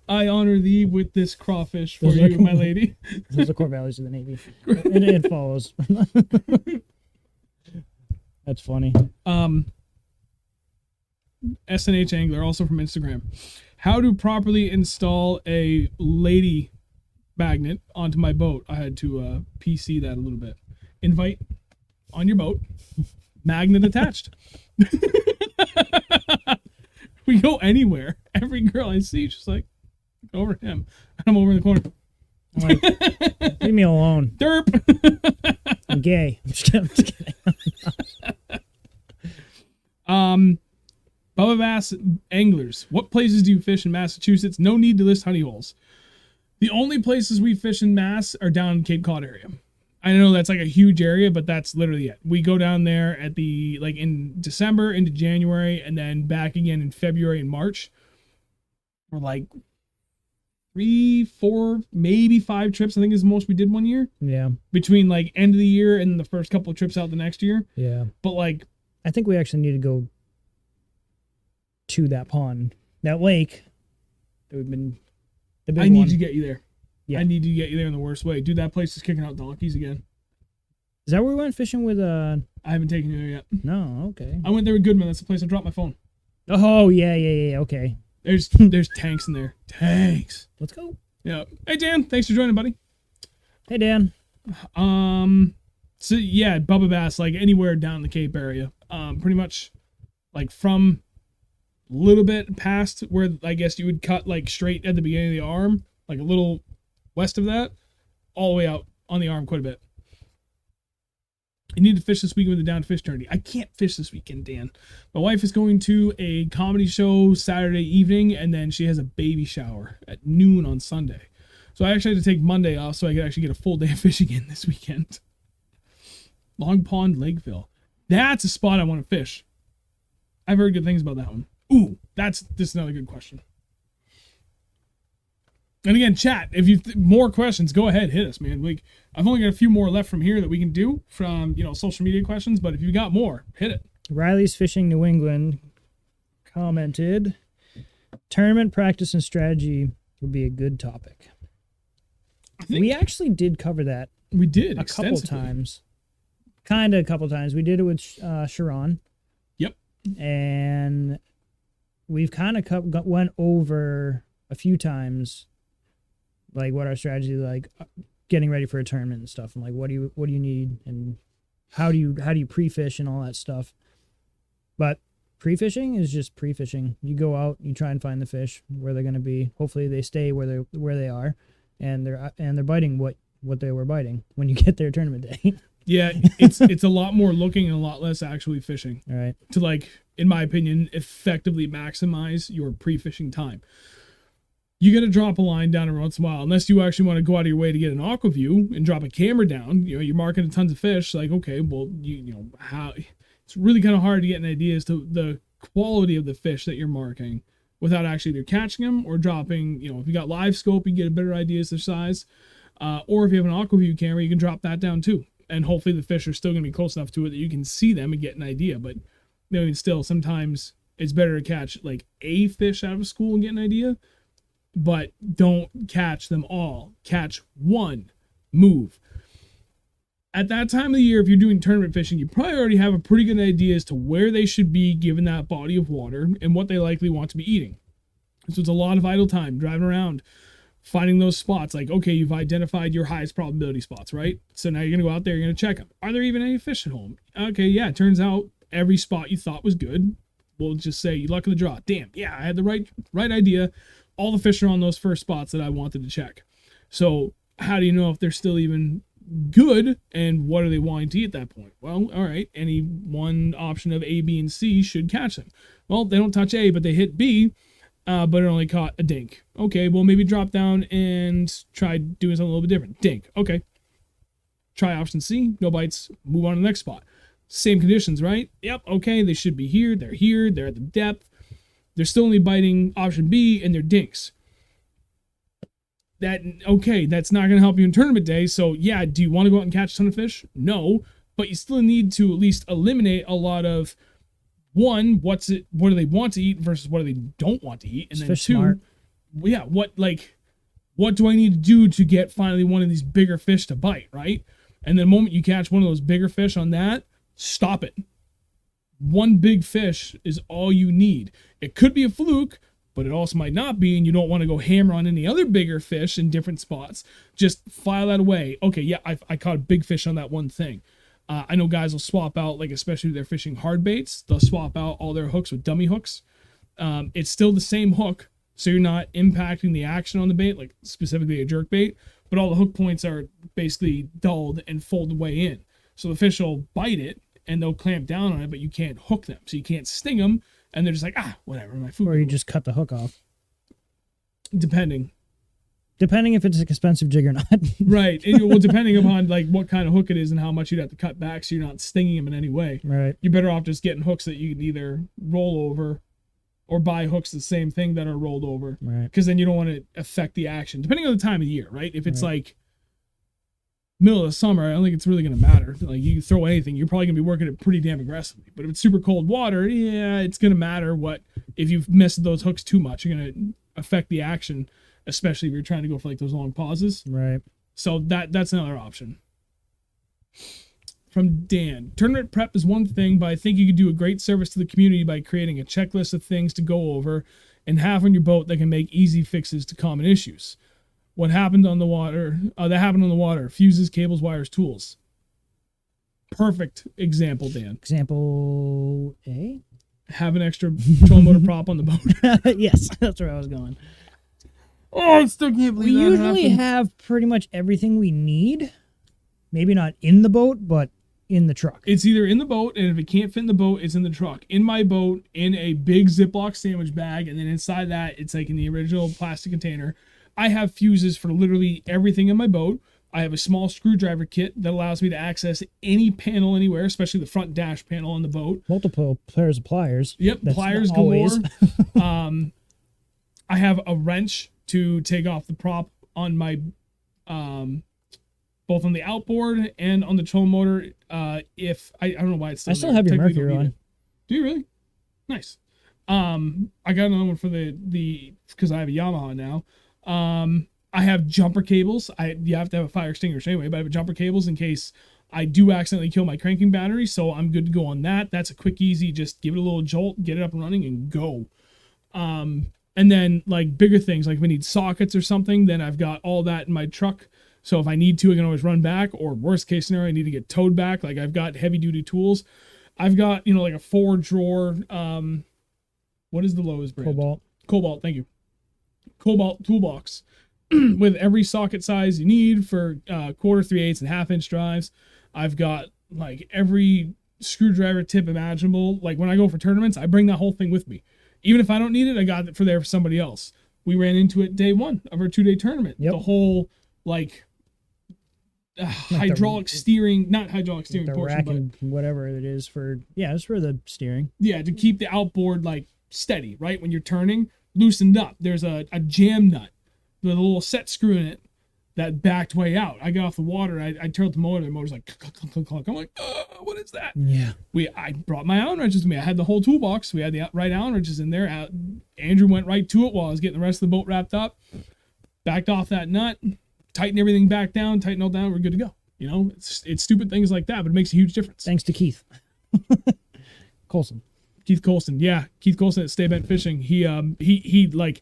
S1: I honor thee with this crawfish for you, my lady.
S2: Those are core values of the Navy. And it follows. That's funny.
S1: SNH Angler, also from Instagram. How to properly install a lady magnet onto my boat. I had to PC that a little bit. Invite on your boat, magnet attached. We go anywhere. Every girl I see, she's like, over him. And I'm over in the corner.
S2: I'm like, leave me alone.
S1: Derp.
S2: I'm gay. I'm just kidding.
S1: Bubba Bass anglers. What places do you fish in Massachusetts? No need to list honey holes. The only places we fish in Mass are down in Cape Cod area. I know that's like a huge area, but that's literally it. We go down there at the, like in December into January and then back again in February and March. We're like 3, 4, maybe 5 trips, I think is the most we did one year.
S2: Yeah.
S1: Between like end of the year and the first couple of trips out the next year.
S2: Yeah.
S1: But like,
S2: I think we actually need to go to that pond, that lake that we've been, the big
S1: I need
S2: one.
S1: to get you there.
S2: Yeah.
S1: I need to get you there in the worst way. Dude, that place is kicking out donkeys again.
S2: Is that where we went fishing with,
S1: I haven't taken you there yet.
S2: No, okay.
S1: I went there with Goodman. That's the place I dropped my phone.
S2: Oh, yeah, okay.
S1: There's tanks in there. Tanks.
S2: Let's go.
S1: Yeah. Hey, Dan. Thanks for joining, buddy.
S2: Hey, Dan.
S1: So, yeah, Bubba Bass, like anywhere down the Cape area. Pretty much, like, from a little bit past where I guess you would cut, like, straight at the beginning of the arm, like a little west of that, all the way out on the arm quite a bit. You need to fish this weekend with the Down to Fish tourney. I can't fish this weekend, Dan. My wife is going to a comedy show Saturday evening, and then she has a baby shower at noon on Sunday. So I actually had to take Monday off so I could actually get a full day of fishing in this weekend. Long Pond, Lakeville. That's a spot I want to fish. I've heard good things about that one. Ooh, this is another good question. And again, chat, if you more questions, go ahead, hit us, man. Like, I've only got a few more left from here that we can do from, social media questions, but if you got more, hit it.
S2: Riley's Fishing New England commented, tournament practice and strategy would be a good topic. We actually did cover that.
S1: We did
S2: a couple times. Kind of a couple times. We did it with Sharon.
S1: Yep.
S2: And we've kind of went over a few times, like what our strategy, like getting ready for a tournament and stuff, and like what do you need, and how do you pre-fish and all that stuff. But pre-fishing is just pre-fishing. You go out, you try and find the fish where they're going to be. Hopefully they stay where they are, and they're biting what they were biting when you get their tournament day.
S1: Yeah, it's a lot more looking and a lot less actually fishing.
S2: All right.
S1: To, like, in my opinion, effectively maximize your pre-fishing time. You got to drop a line down every once in a while, unless you actually want to go out of your way to get an aqua view and drop a camera down. You're marking tons of fish. Like, okay, well, how it's really kind of hard to get an idea as to the quality of the fish that you're marking without actually either catching them or dropping. If you got live scope, you get a better idea as to their size. Or if you have an aqua view camera, you can drop that down too. And hopefully the fish are still going to be close enough to it that you can see them and get an idea. But still, sometimes it's better to catch like a fish out of a school and get an idea. But don't catch them all. Catch one. Move. At that time of the year, if you're doing tournament fishing, you probably already have a pretty good idea as to where they should be given that body of water and what they likely want to be eating. So it's a lot of idle time driving around, finding those spots. Like, okay, you've identified your highest probability spots, right? So now you're going to go out there, you're going to check them. Are there even any fish at home? Okay, yeah, it turns out every spot you thought was good. We'll just say you luck of the draw. Damn, yeah, I had the right idea. All the fish are on those first spots that I wanted to check. So how do you know if they're still even good and what are they wanting to eat at that point? Well, all right, any one option of A, B, and C should catch them. Well, they don't touch A, but they hit B, but it only caught a dink. Okay, well, maybe drop down and try doing something a little bit different. Dink, okay. Try option C, no bites, move on to the next spot. Same conditions, right? Yep, okay, they should be here, they're at the depth. They're still only biting option B and they're dinks. That's not going to help you in tournament day. So yeah, do you want to go out and catch a ton of fish? No, but you still need to at least eliminate a lot of, one, what do they want to eat versus what do they don't want to eat? And then two,
S2: smart.
S1: Yeah, what do I need to do to get finally one of these bigger fish to bite, right? And the moment you catch one of those bigger fish on that, stop it. One big fish is all you need. It could be a fluke, but it also might not be, and you don't want to go hammer on any other bigger fish in different spots. Just file that away. Okay, yeah, I caught a big fish on that one thing. I know guys will swap out, like especially if they're fishing hard baits, they'll swap out all their hooks with dummy hooks. It's still the same hook, so you're not impacting the action on the bait, like specifically a jerk bait, but all the hook points are basically dulled and fold away in. So the fish will bite it and they'll clamp down on it, but you can't hook them. So you can't sting them, and they're just like, whatever, my food.
S2: Or you just cut the hook off.
S1: Depending
S2: if it's an expensive jig or not.
S1: Right. And well, depending upon like what kind of hook it is and how much you'd have to cut back so you're not stinging them in any way.
S2: Right.
S1: You're better off just getting hooks that you can either roll over or buy hooks the same thing that are rolled over.
S2: Right.
S1: Because then you don't want to affect the action, depending on the time of year, right? If it's like middle of the summer, I don't think it's really going to matter. Like you can throw anything, you're probably going to be working it pretty damn aggressively. But if it's super cold water, yeah, it's going to matter what, if you've missed those hooks too much, you're going to affect the action, especially if you're trying to go for like those long pauses.
S2: Right.
S1: So that's another option. From Dan, tournament prep is one thing, but I think you could do a great service to the community by creating a checklist of things to go over and have on your boat that can make easy fixes to common issues. What happened on the water? That happened on the water. Fuses, cables, wires, tools. Perfect example, Dan.
S2: Example A?
S1: Have an extra trolling motor prop on the boat.
S2: Yes, that's where I was going.
S1: Oh, I still can't believe
S2: We
S1: that
S2: usually
S1: happened.
S2: have pretty much everything we need. Maybe not in the boat, but in the truck.
S1: It's either in the boat, and if it can't fit in the boat, it's in the truck. In my boat, in a big Ziploc sandwich bag, and then inside that, it's like in the original plastic container. I have fuses for literally everything in my boat. I have a small screwdriver kit that allows me to access any panel anywhere, especially the front dash panel on the boat.
S2: Multiple pairs of pliers.
S1: Yep,
S2: That's
S1: pliers
S2: always.
S1: galore. I have a wrench to take off the prop on my, both on the outboard and on the trolling motor. If I don't know why it's still
S2: I still
S1: there.
S2: have your
S1: Technically
S2: Mercury
S1: don't need
S2: on.
S1: it. Do you really? Nice. I got another one for the because I have a Yamaha now. I have jumper cables. You have to have a fire extinguisher anyway, but I have jumper cables in case I do accidentally kill my cranking battery, so I'm good to go on that. That's a quick, easy, just give it a little jolt, get it up and running, and go. And then like bigger things, like if we need sockets or something, then I've got all that in my truck. So if I need to, I can always run back, or worst case scenario, I need to get towed back. Like I've got heavy duty tools. I've got, like a 4-drawer, what is the Lowe's brand? Cobalt, thank you. Cobalt toolbox with every socket size you need for 1/4, 3/8, and 1/2-inch drives. I've got like every screwdriver tip imaginable. Like when I go for tournaments, I bring that whole thing with me. Even if I don't need it, I got it for somebody else. We ran into it day one of our 2-day tournament.
S2: Yep.
S1: The whole like hydraulic steering, not hydraulic steering
S2: the
S1: portion,
S2: rack
S1: but
S2: and whatever it is for, it's for the steering.
S1: yeah, to keep the outboard like steady, right? When you're turning, loosened up. There's a jam nut with a little set screw in it that backed way out. I got off the water. I turned the motor's like, clunk, clunk. I'm like, what is that?
S2: Yeah.
S1: I brought my Allen wrenches with me. I had the whole toolbox. We had the right Allen wrenches in there. Andrew went right to it while I was getting the rest of the boat wrapped up. Backed off that nut, tighten everything back down, tighten all down. We're good to go. It's stupid things like that, but it makes a huge difference.
S2: Thanks to Keith. Colson.
S1: Keith Colson. Yeah. Keith Colson at Stay Bent Fishing. He like,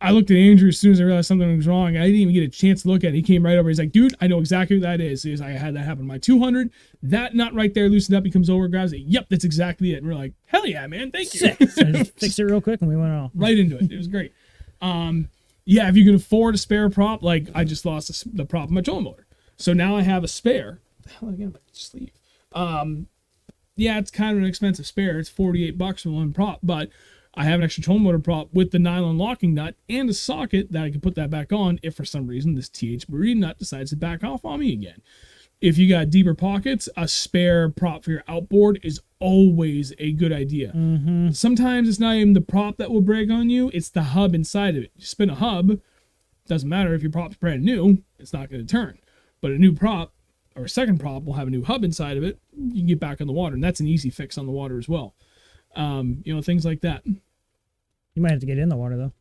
S1: I looked at Andrew as soon as I realized something was wrong. I didn't even get a chance to look at it. He came right over. He's like, dude, I know exactly what that is. He's like, I had that happen on my 200. That nut right there loosened up. He comes over, grabs it. Yep, that's exactly it. And we're like, hell yeah, man. Thank you.
S2: Sick. So I just fixed it real quick and we went off.
S1: Right into it. It was great. Yeah, if you can afford a spare prop, like I just lost the prop of my trolling motor. So now I have a spare. What the hell again? My sleeve. Yeah, it's kind of an expensive spare. It's $48 for one prop, but I have an extra trolling motor prop with the nylon locking nut and a socket that I can put that back on if for some reason this TH Marine nut decides to back off on me again. If you got deeper pockets, a spare prop for your outboard is always a good idea.
S2: Mm-hmm.
S1: Sometimes it's not even the prop that will break on you, it's the hub inside of it. You spin a hub, doesn't matter if your prop's brand new, it's not going to turn. But a new prop or a second prop will have a new hub inside of it. You can get back on the water, and that's an easy fix on the water as well. Things like that.
S2: You might have to get in the water though.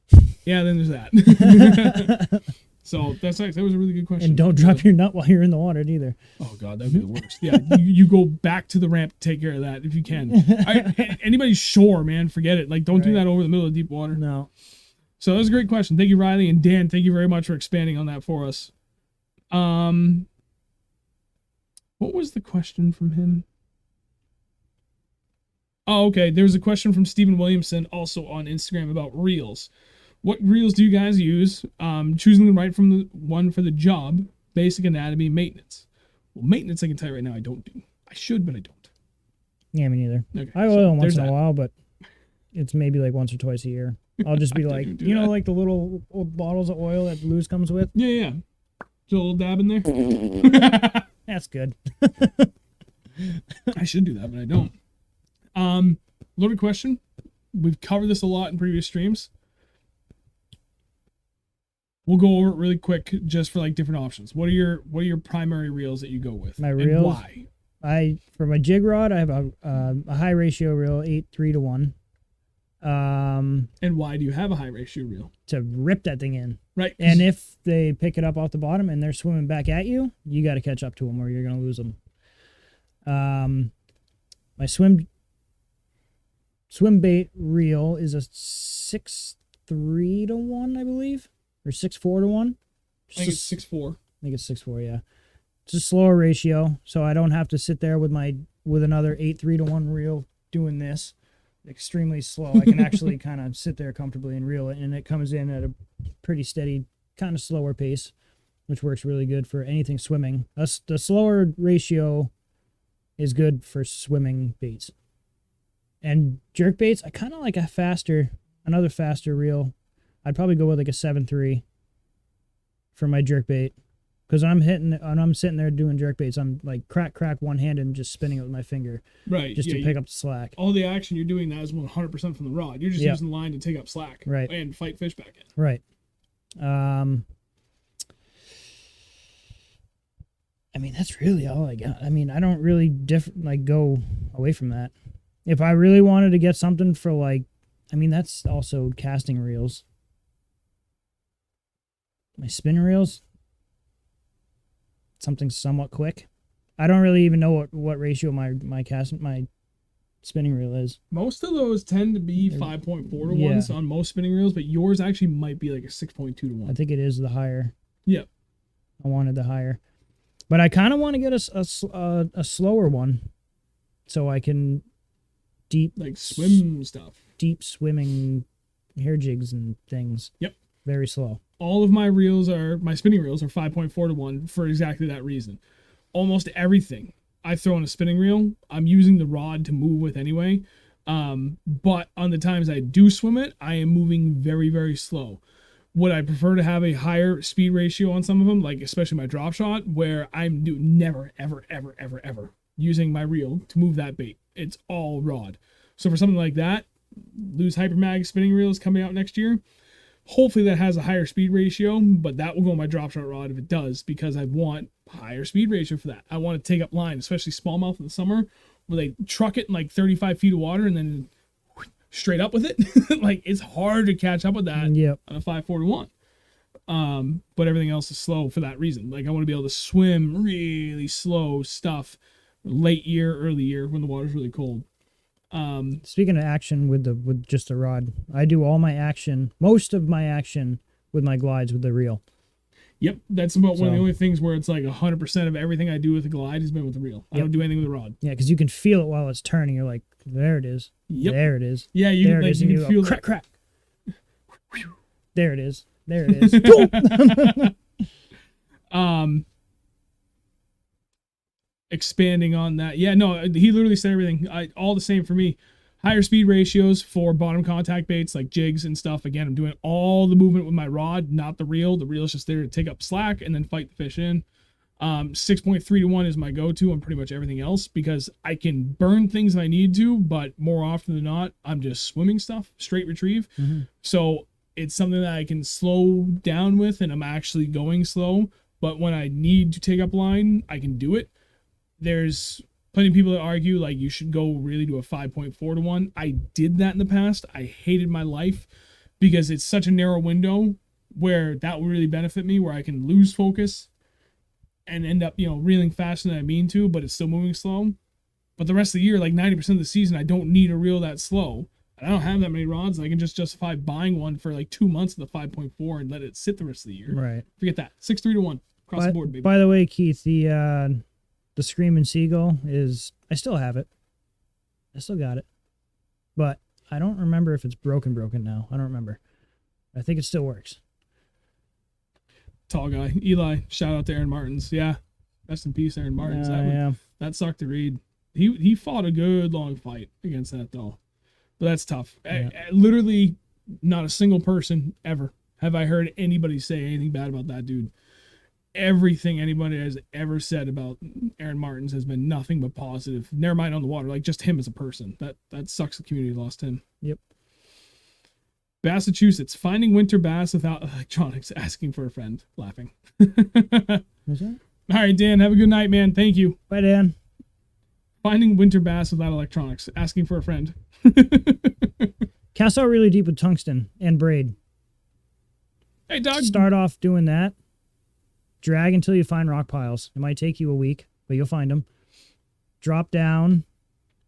S1: Yeah, then there's that. So that was a really good question.
S2: And don't drop your nut while you're in the water either.
S1: Oh God, that'd be the worst. Yeah, you go back to the ramp to take care of that if you can. Anybody's shore, man, forget it. Like, don't do that over the middle of deep water.
S2: No.
S1: So that was a great question. Thank you, Riley, and Dan. Thank you very much for expanding on that for us. What was the question from him? Oh, okay. There was a question from Stephen Williamson also on Instagram about reels. What reels do you guys use? Choosing the right from the one for the job, basic anatomy, maintenance. Well, maintenance, I can tell you right now, I don't do. I should, but I don't.
S2: Yeah, me neither.
S1: Okay,
S2: I
S1: so
S2: oil once
S1: there's
S2: in a
S1: that.
S2: while, but it's maybe like once or twice a year. I'll just be
S1: I
S2: like,
S1: don't do
S2: you know,
S1: that.
S2: like the little old bottles of oil that Blues comes with.
S1: Yeah, yeah. Just a little dab in there.
S2: That's good.
S1: I should do that, but I don't. Loaded question. We've covered this a lot in previous streams. We'll go over it really quick, just for like different options. What are your primary reels that you go with?
S2: My
S1: and
S2: reels?
S1: why?
S2: For my jig rod, I have a high ratio reel, 8:3:1.
S1: And why do you have a high ratio reel?
S2: To rip that thing in.
S1: Right.
S2: And if they pick it up off the bottom and they're swimming back at you, you got to catch up to them or you're going to lose them. My swim bait reel is a 6:3:1, I believe, or 6:4:1.
S1: I think it's 6'4".
S2: I think it's 6:4. Yeah, it's a slower ratio, so I don't have to sit there with another 8:3:1 reel doing this. Extremely slow. I can actually kind of sit there comfortably and reel it, and it comes in at a pretty steady, kind of slower pace, which works really good for anything swimming. The slower ratio is good for swimming baits. And jerk baits, I kind of like another faster reel. I'd probably go with like a 7.3 for my jerk bait. Because I'm sitting there doing jerk baits, I'm like crack one hand and just spinning it with my finger.
S1: Right.
S2: Just to pick up the slack.
S1: All the action you're doing that is 100% from the rod. You're just using the line to take up slack.
S2: Right.
S1: And fight fish back in.
S2: Right. I mean, that's really all I got. I mean, I don't really go away from that. If I really wanted to get something for that's also casting reels. My spin reels, something somewhat quick. I don't really even know what ratio my spinning reel is.
S1: Most of those tend to be 5.4 to 1 on most spinning reels, but yours actually might be like a 6.2 to 1.
S2: I think it is the higher.
S1: Yep.
S2: I wanted the higher. But I kind of want to get a slower one so I can
S1: swim stuff.
S2: Deep swimming hair jigs and things.
S1: Yep.
S2: Very slow.
S1: All of my spinning reels are 5.4 to 1 for exactly that reason. Almost everything I throw on a spinning reel, I'm using the rod to move with anyway. But on the times I do swim it, I am moving very, very slow. Would I prefer to have a higher speed ratio on some of them, like especially my drop shot, where I'm never, ever, ever, ever, ever using my reel to move that bait. It's all rod. So for something like that, Lose Hypermag spinning reels coming out next year. Hopefully that has a higher speed ratio, but that will go on my drop shot rod if it does, because I want higher speed ratio for that. I want to take up line, especially smallmouth in the summer, where they truck it in like 35 feet of water and then straight up with it. Like, it's hard to catch up with that on a 5.4 to 1. But everything else is slow for that reason. Like, I want to be able to swim really slow stuff late year, early year when the water's really cold.
S2: Speaking of action with just the rod, I do most of my action with my glides with the reel.
S1: Yep, that's about one of the only things where it's like 100% of everything I do with the glide has been with the reel. I don't do anything with the rod.
S2: Yeah, because you can feel it while it's turning. You're like, there it is.
S1: Yep.
S2: There it is.
S1: Yeah, you can feel
S2: crack, crack. There it is. There it is.
S1: Expanding on that. Yeah, no, he literally said everything. All the same for me. Higher speed ratios for bottom contact baits like jigs and stuff. Again, I'm doing all the movement with my rod, not the reel. The reel is just there to take up slack and then fight the fish in. 6.3 to 1 is my go-to on pretty much everything else, because I can burn things if I need to, but more often than not, I'm just swimming stuff, straight retrieve. Mm-hmm. So it's something that I can slow down with, and I'm actually going slow. But when I need to take up line, I can do it. There's plenty of people that argue like you should go really to a 5.4 to 1. I did that in the past. I hated my life because it's such a narrow window where that will really benefit me, where I can lose focus and end up, reeling faster than I mean to, but it's still moving slow. But the rest of the year, like 90% of the season, I don't need a reel that slow. And I don't have that many rods. I can just justify buying one for like 2 months of the 5.4 and let it sit the rest of the year.
S2: Right.
S1: Forget that. 6.3 to 1 across the board, baby.
S2: By the way, Keith, the Screaming Seagull I still have it. I still got it. But I don't remember if it's broken now. I don't remember. I think it still works.
S1: Tall guy. Eli, shout out to Aaron Martins. Yeah. Rest in peace, Aaron Martins. That sucked to read. He fought a good long fight against that though. But that's tough.
S2: Yeah.
S1: Literally not a single person ever have I heard anybody say anything bad about that dude. Everything anybody has ever said about Aaron Martins has been nothing but positive. Never mind on the water, like just him as a person. That sucks the community lost him.
S2: Yep.
S1: Massachusetts, finding winter bass without electronics, asking for a friend, laughing. All right, Dan, have a good night, man. Thank you.
S2: Bye, Dan.
S1: Finding winter bass without electronics, asking for a friend.
S2: Cast out really deep with tungsten and braid.
S1: Hey, Doug.
S2: Start off doing that. Drag until you find rock piles. It might take you a week, but you'll find them. Drop down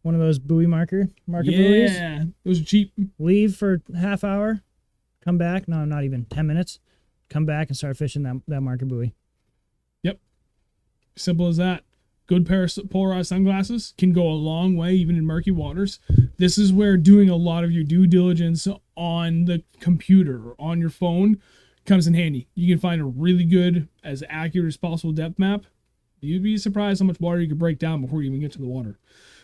S2: one of those buoy marker buoys.
S1: Yeah, those are cheap.
S2: Leave for half hour. Come back. No, not even 10 minutes. Come back and start fishing that marker buoy.
S1: Yep. Simple as that. Good pair of polarized sunglasses can go a long way, even in murky waters. This is where doing a lot of your due diligence on the computer or on your phone comes in handy. You can find a really good, as accurate as possible depth map. You'd be surprised how much water you could break down before you even get to the water.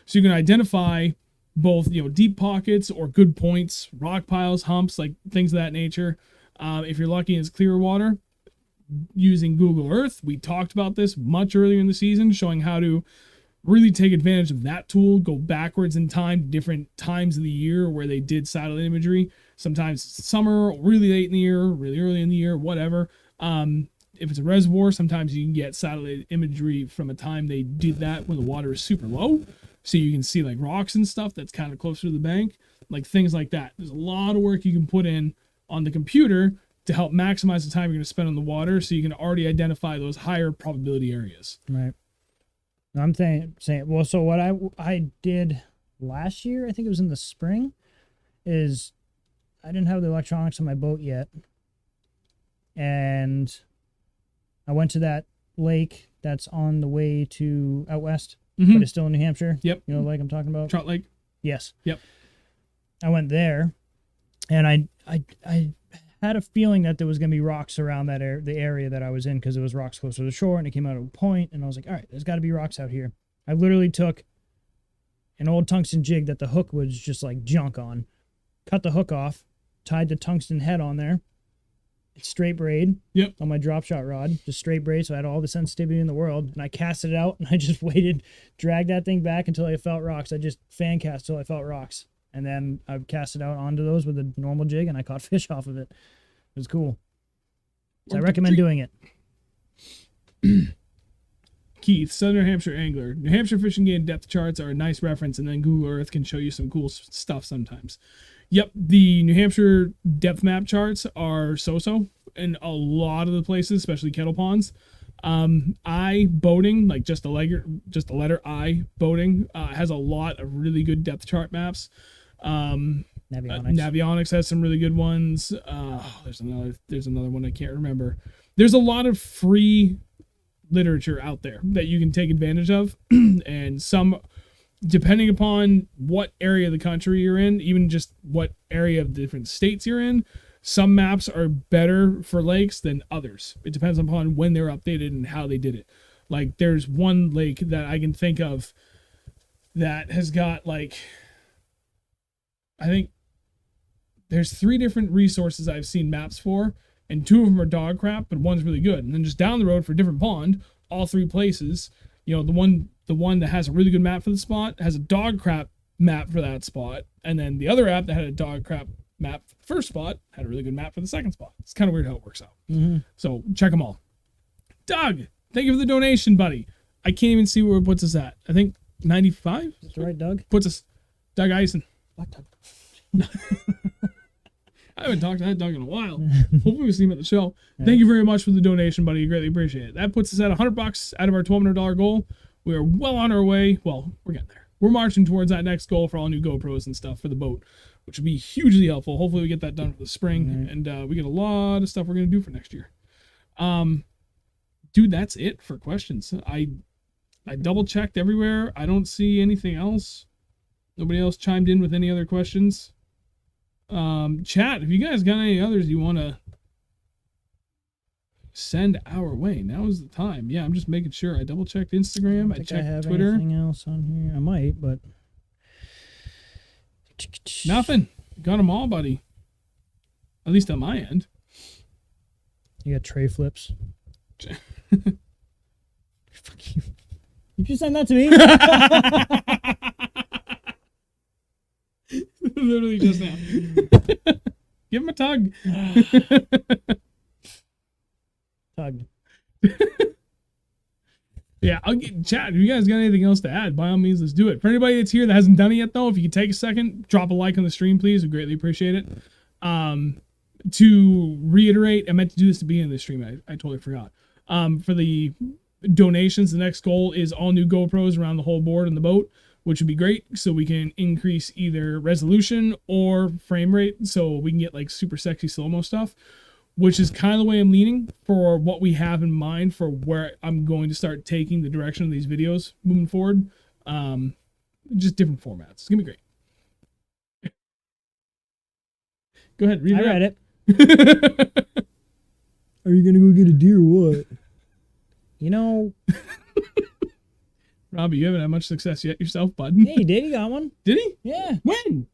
S1: So you can identify both, deep pockets or good points, rock piles, humps, like things of that nature. If you're lucky and it's clear water, using Google Earth. We talked about this much earlier in the season, showing how to really take advantage of that tool, go backwards in time, different times of the year where they did satellite imagery. Sometimes it's summer, really late in the year, really early in the year, whatever. If it's a reservoir, sometimes you can get satellite imagery from a time they did that when the water is super low. So you can see like rocks and stuff that's kind of closer to the bank, like things like that. There's a lot of work you can put in on the computer to help maximize the time you're going to spend on the water, so you can already identify those higher probability areas.
S2: Right. I'm saying, well, so what I did last year, I think it was in the spring, is I didn't have the electronics on my boat yet. And I went to that lake that's on the way to out west, but it's still in New Hampshire.
S1: Yep.
S2: You know the lake I'm talking about?
S1: Trout Lake?
S2: Yes.
S1: Yep.
S2: I went there, and I had a feeling that there was going to be rocks around that the area that I was in, because it was rocks close to the shore and it came out of a point, and I was like, all right, there's got to be rocks out here. I literally took an old tungsten jig that the hook was just like junk on, cut the hook off, tied the tungsten head on there. It's straight braid.
S1: Yep.
S2: On my drop shot rod, just straight braid, so I had all the sensitivity in the world, and I cast it out, and I just waited, dragged that thing back until I felt rocks. I just fan cast till I felt rocks. And then I cast it out onto those with a normal jig, and I caught fish off of it. It was cool. So I recommend doing it.
S1: Keith, Southern New Hampshire angler. New Hampshire fishing game depth charts are a nice reference, and then Google Earth can show you some cool stuff sometimes. Yep, the New Hampshire depth map charts are so-so in a lot of the places, especially kettle ponds. I boating, like just the letter I boating, has a lot of really good depth chart maps. Navionics has some really good ones. There's another one I can't remember. There's a lot of free literature out there that you can take advantage of, and some, depending upon what area of the country you're in, even just what area of the different states you're in, some maps are better for lakes than others. It depends upon when they were updated and how they did it. Like, there's one lake that I can think of that has got, like, I think there's 3 different resources I've seen maps for, and 2 of them are dog crap, but one's really good. And then just down the road for a different pond, all 3 places, the one that has a really good map for the spot has a dog crap map for that spot, and then the other app that had a dog crap map for the first spot had a really good map for the second spot. It's kind of weird how it works out. So check them all. Doug, thank you for the donation, buddy. I can't even see where it puts us at. I think 95.
S2: That's right, Doug.
S1: Puts us Doug Eisen.
S2: What, Doug?
S1: I haven't talked to that Doug in a while. Hopefully we see him at the show. Thank you very much for the donation, buddy. Greatly appreciate it. That puts us at $100 out of our $1,200 goal. We are well on our way. Well, we're getting there. We're marching towards that next goal for all new GoPros and stuff for the boat, which would be hugely helpful. Hopefully we get that done for the spring, and we get a lot of stuff we're going to do for next year. Dude, that's it for questions. I double checked everywhere. I don't see anything else. Nobody else chimed in with any other questions. Chat, if you guys got any others you want to send our way, now is the time. Yeah, I'm just making sure. I double checked Instagram. I checked Twitter.
S2: Anything else on here? I might, but
S1: nothing. Got them all, buddy. At least on my end.
S2: You got tray flips. Fuck you. You just send that to me?
S1: Literally just now. Give him a tug.
S2: Tugged.
S1: Yeah, I'll get chat. If you guys got anything else to add, by all means, let's do it. For anybody that's here that hasn't done it yet, though, if you could take a second, drop a like on the stream, please. We greatly appreciate it. To reiterate, I meant to do this at the beginning of the stream. I totally forgot. For the donations, the next goal is all new GoPros around the whole board and the boat, which would be great, so we can increase either resolution or frame rate, so we can get like super sexy slow-mo stuff, which is kind of the way I'm leaning for what we have in mind for where I'm going to start taking the direction of these videos moving forward. Just different formats. It's gonna be great. Go ahead, read it.
S2: I read it. Are you gonna go get a deer or what? You know,
S1: Robbie, you haven't had much success yet yourself, bud.
S2: yeah, he did. He got one.
S1: Did he?
S2: Yeah,
S1: When?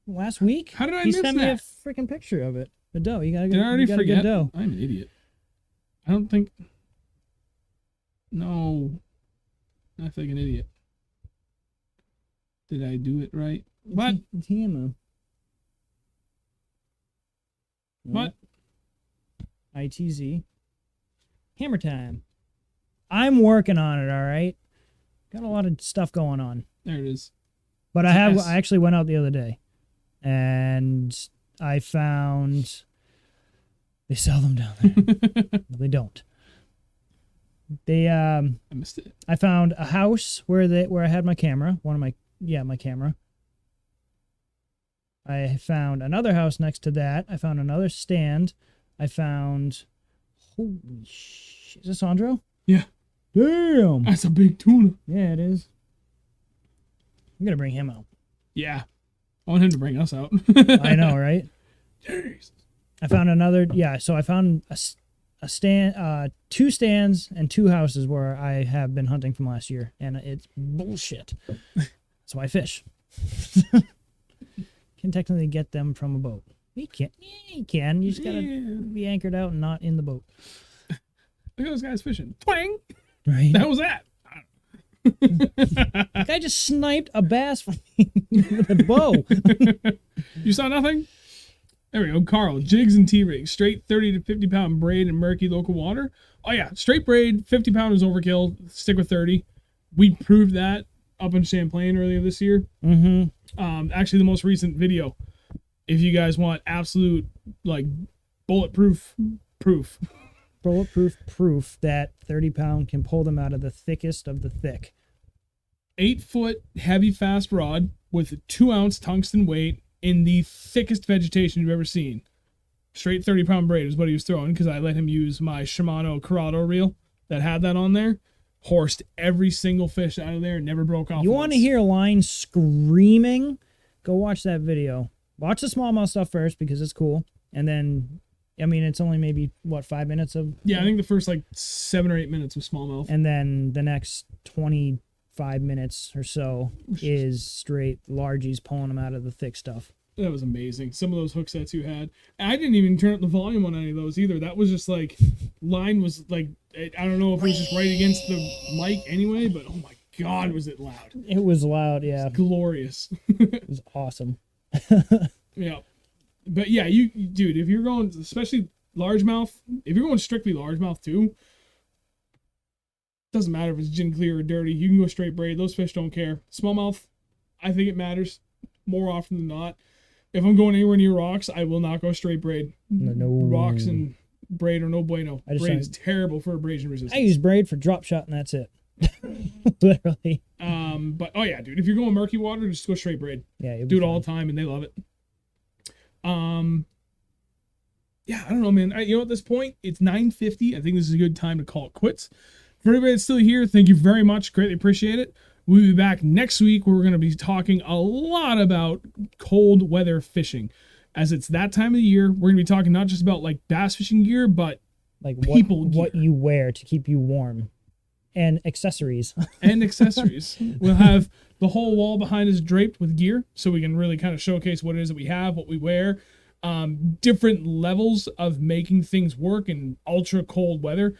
S2: last week.
S1: How did I
S2: he
S1: miss
S2: sent me a
S1: that?
S2: freaking picture of it. The doe. You gotta
S1: Did I already
S2: get a
S1: forget?
S2: good doe.
S1: I'm an idiot. I don't think. No. I feel like an idiot. Did I do it right? What?
S2: It's him.
S1: What?
S2: ITZ. Hammer time. I'm working on it, all right? Got a lot of stuff going on.
S1: There it is.
S2: But
S1: Yes.
S2: I actually went out the other day and I found they sell them down there. No, they don't. They
S1: I missed it.
S2: I found a house where I had my camera, my camera. I found another house next to that. I found another stand. I found holy shit. Is this Sandro?
S1: Yeah.
S2: Damn.
S1: That's a big tuna.
S2: Yeah, it is. I'm gonna bring him out.
S1: Yeah. I want him to bring us out.
S2: I know, right?
S1: Jeez.
S2: I found another. Yeah, so I found a stand, 2 stands and 2 houses where I have been hunting from last year, and it's bullshit. So I fish. Can technically get them from a boat. You can. Yeah, you can. You just gotta be anchored out and not in the boat.
S1: Look at those guys fishing. Twang!
S2: Right.
S1: That was that.
S2: The guy just sniped a bass from me with a bow.
S1: You saw nothing? There we go. Carl, jigs and T-rigs. Straight 30 to 50 pound braid in murky local water. Oh, yeah. Straight braid, 50 pound is overkill. Stick with 30. We proved that up in Champlain earlier this year.
S2: Mm-hmm.
S1: Actually, the most recent video. If you guys want absolute, like, bulletproof proof.
S2: Bulletproof proof that 30 pound can pull them out of the thickest of the thick.
S1: 8-foot heavy fast rod with a 2-ounce tungsten weight in the thickest vegetation you've ever seen. Straight 30 pound braid is what he was throwing because I let him use my Shimano Corrado reel that had that on there. Horsed every single fish out of there and never broke off.
S2: You want to hear a line screaming? Go watch that video. Watch the smallmouth stuff first because it's cool. And then, I mean, it's only maybe, 5 minutes of...
S1: Yeah, I think the first, 7 or 8 minutes was smallmouth.
S2: And then the next 25 minutes or so is straight largies pulling them out of the thick stuff.
S1: That was amazing. Some of those hook sets you had. And I didn't even turn up the volume on any of those either. That was just line was I don't know if it was just right against the mic anyway, but oh my God, was it loud.
S2: It was loud, yeah.
S1: Glorious.
S2: It was awesome.
S1: Yeah. But yeah, dude, if you're going, especially largemouth, if you're going strictly largemouth too, doesn't matter if it's gin clear or dirty, you can go straight braid. Those fish don't care. Smallmouth, I think it matters more often than not. If I'm going anywhere near rocks, I will not go straight braid.
S2: No.
S1: Rocks and braid are no bueno.
S2: I just
S1: Braid is terrible for abrasion resistance.
S2: I use braid for drop shot and that's it. Literally.
S1: But oh yeah, dude, if you're going murky water, just go straight braid.
S2: Yeah, you'll be
S1: Do it
S2: fine.
S1: all the time and they love it. Yeah, I don't know, man. At this point, it's 9:50. I think this is a good time to call it quits. For everybody that's still here, thank you very much. Greatly appreciate it. We'll be back next week where we're going to be talking a lot about cold weather fishing. as it's that time of the year. We're gonna be talking not just about like bass fishing gear, but
S2: Like
S1: gear
S2: what you wear to keep you warm, and accessories.
S1: and accessories. We'll have the whole wall behind us draped with gear, so we can really kind of showcase what it is that we have, what we wear, different levels of making things work in ultra cold weather.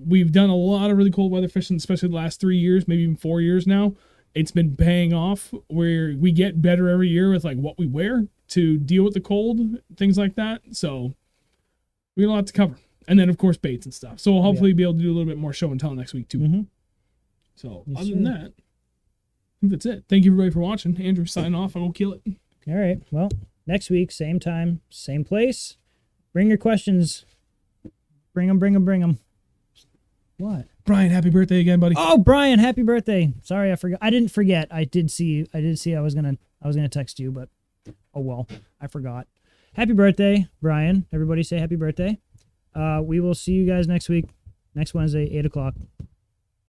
S1: We've done a lot of really cold weather fishing, especially the last 3 years, maybe even 4 years now. It's been paying off where we get better every year with like what we wear to deal with the cold, things like that. So we got a lot to cover. And then of course baits and stuff. So we'll hopefully be able to do a little bit more show and tell next week too.
S2: Mm-hmm.
S1: So other than that, I think that's it. Thank you everybody for watching. Andrew, sign off. I'll go kill it.
S2: All right. Well, next week, same time, same place. Bring your questions. Bring them. What?
S1: Brian, happy birthday again, buddy.
S2: Oh, Brian, happy birthday. Sorry, I forgot. I didn't forget. I did see I was gonna text you, but oh well, I forgot. Happy birthday, Brian. Everybody say happy birthday. We will see you guys next week, next Wednesday, 8 o'clock.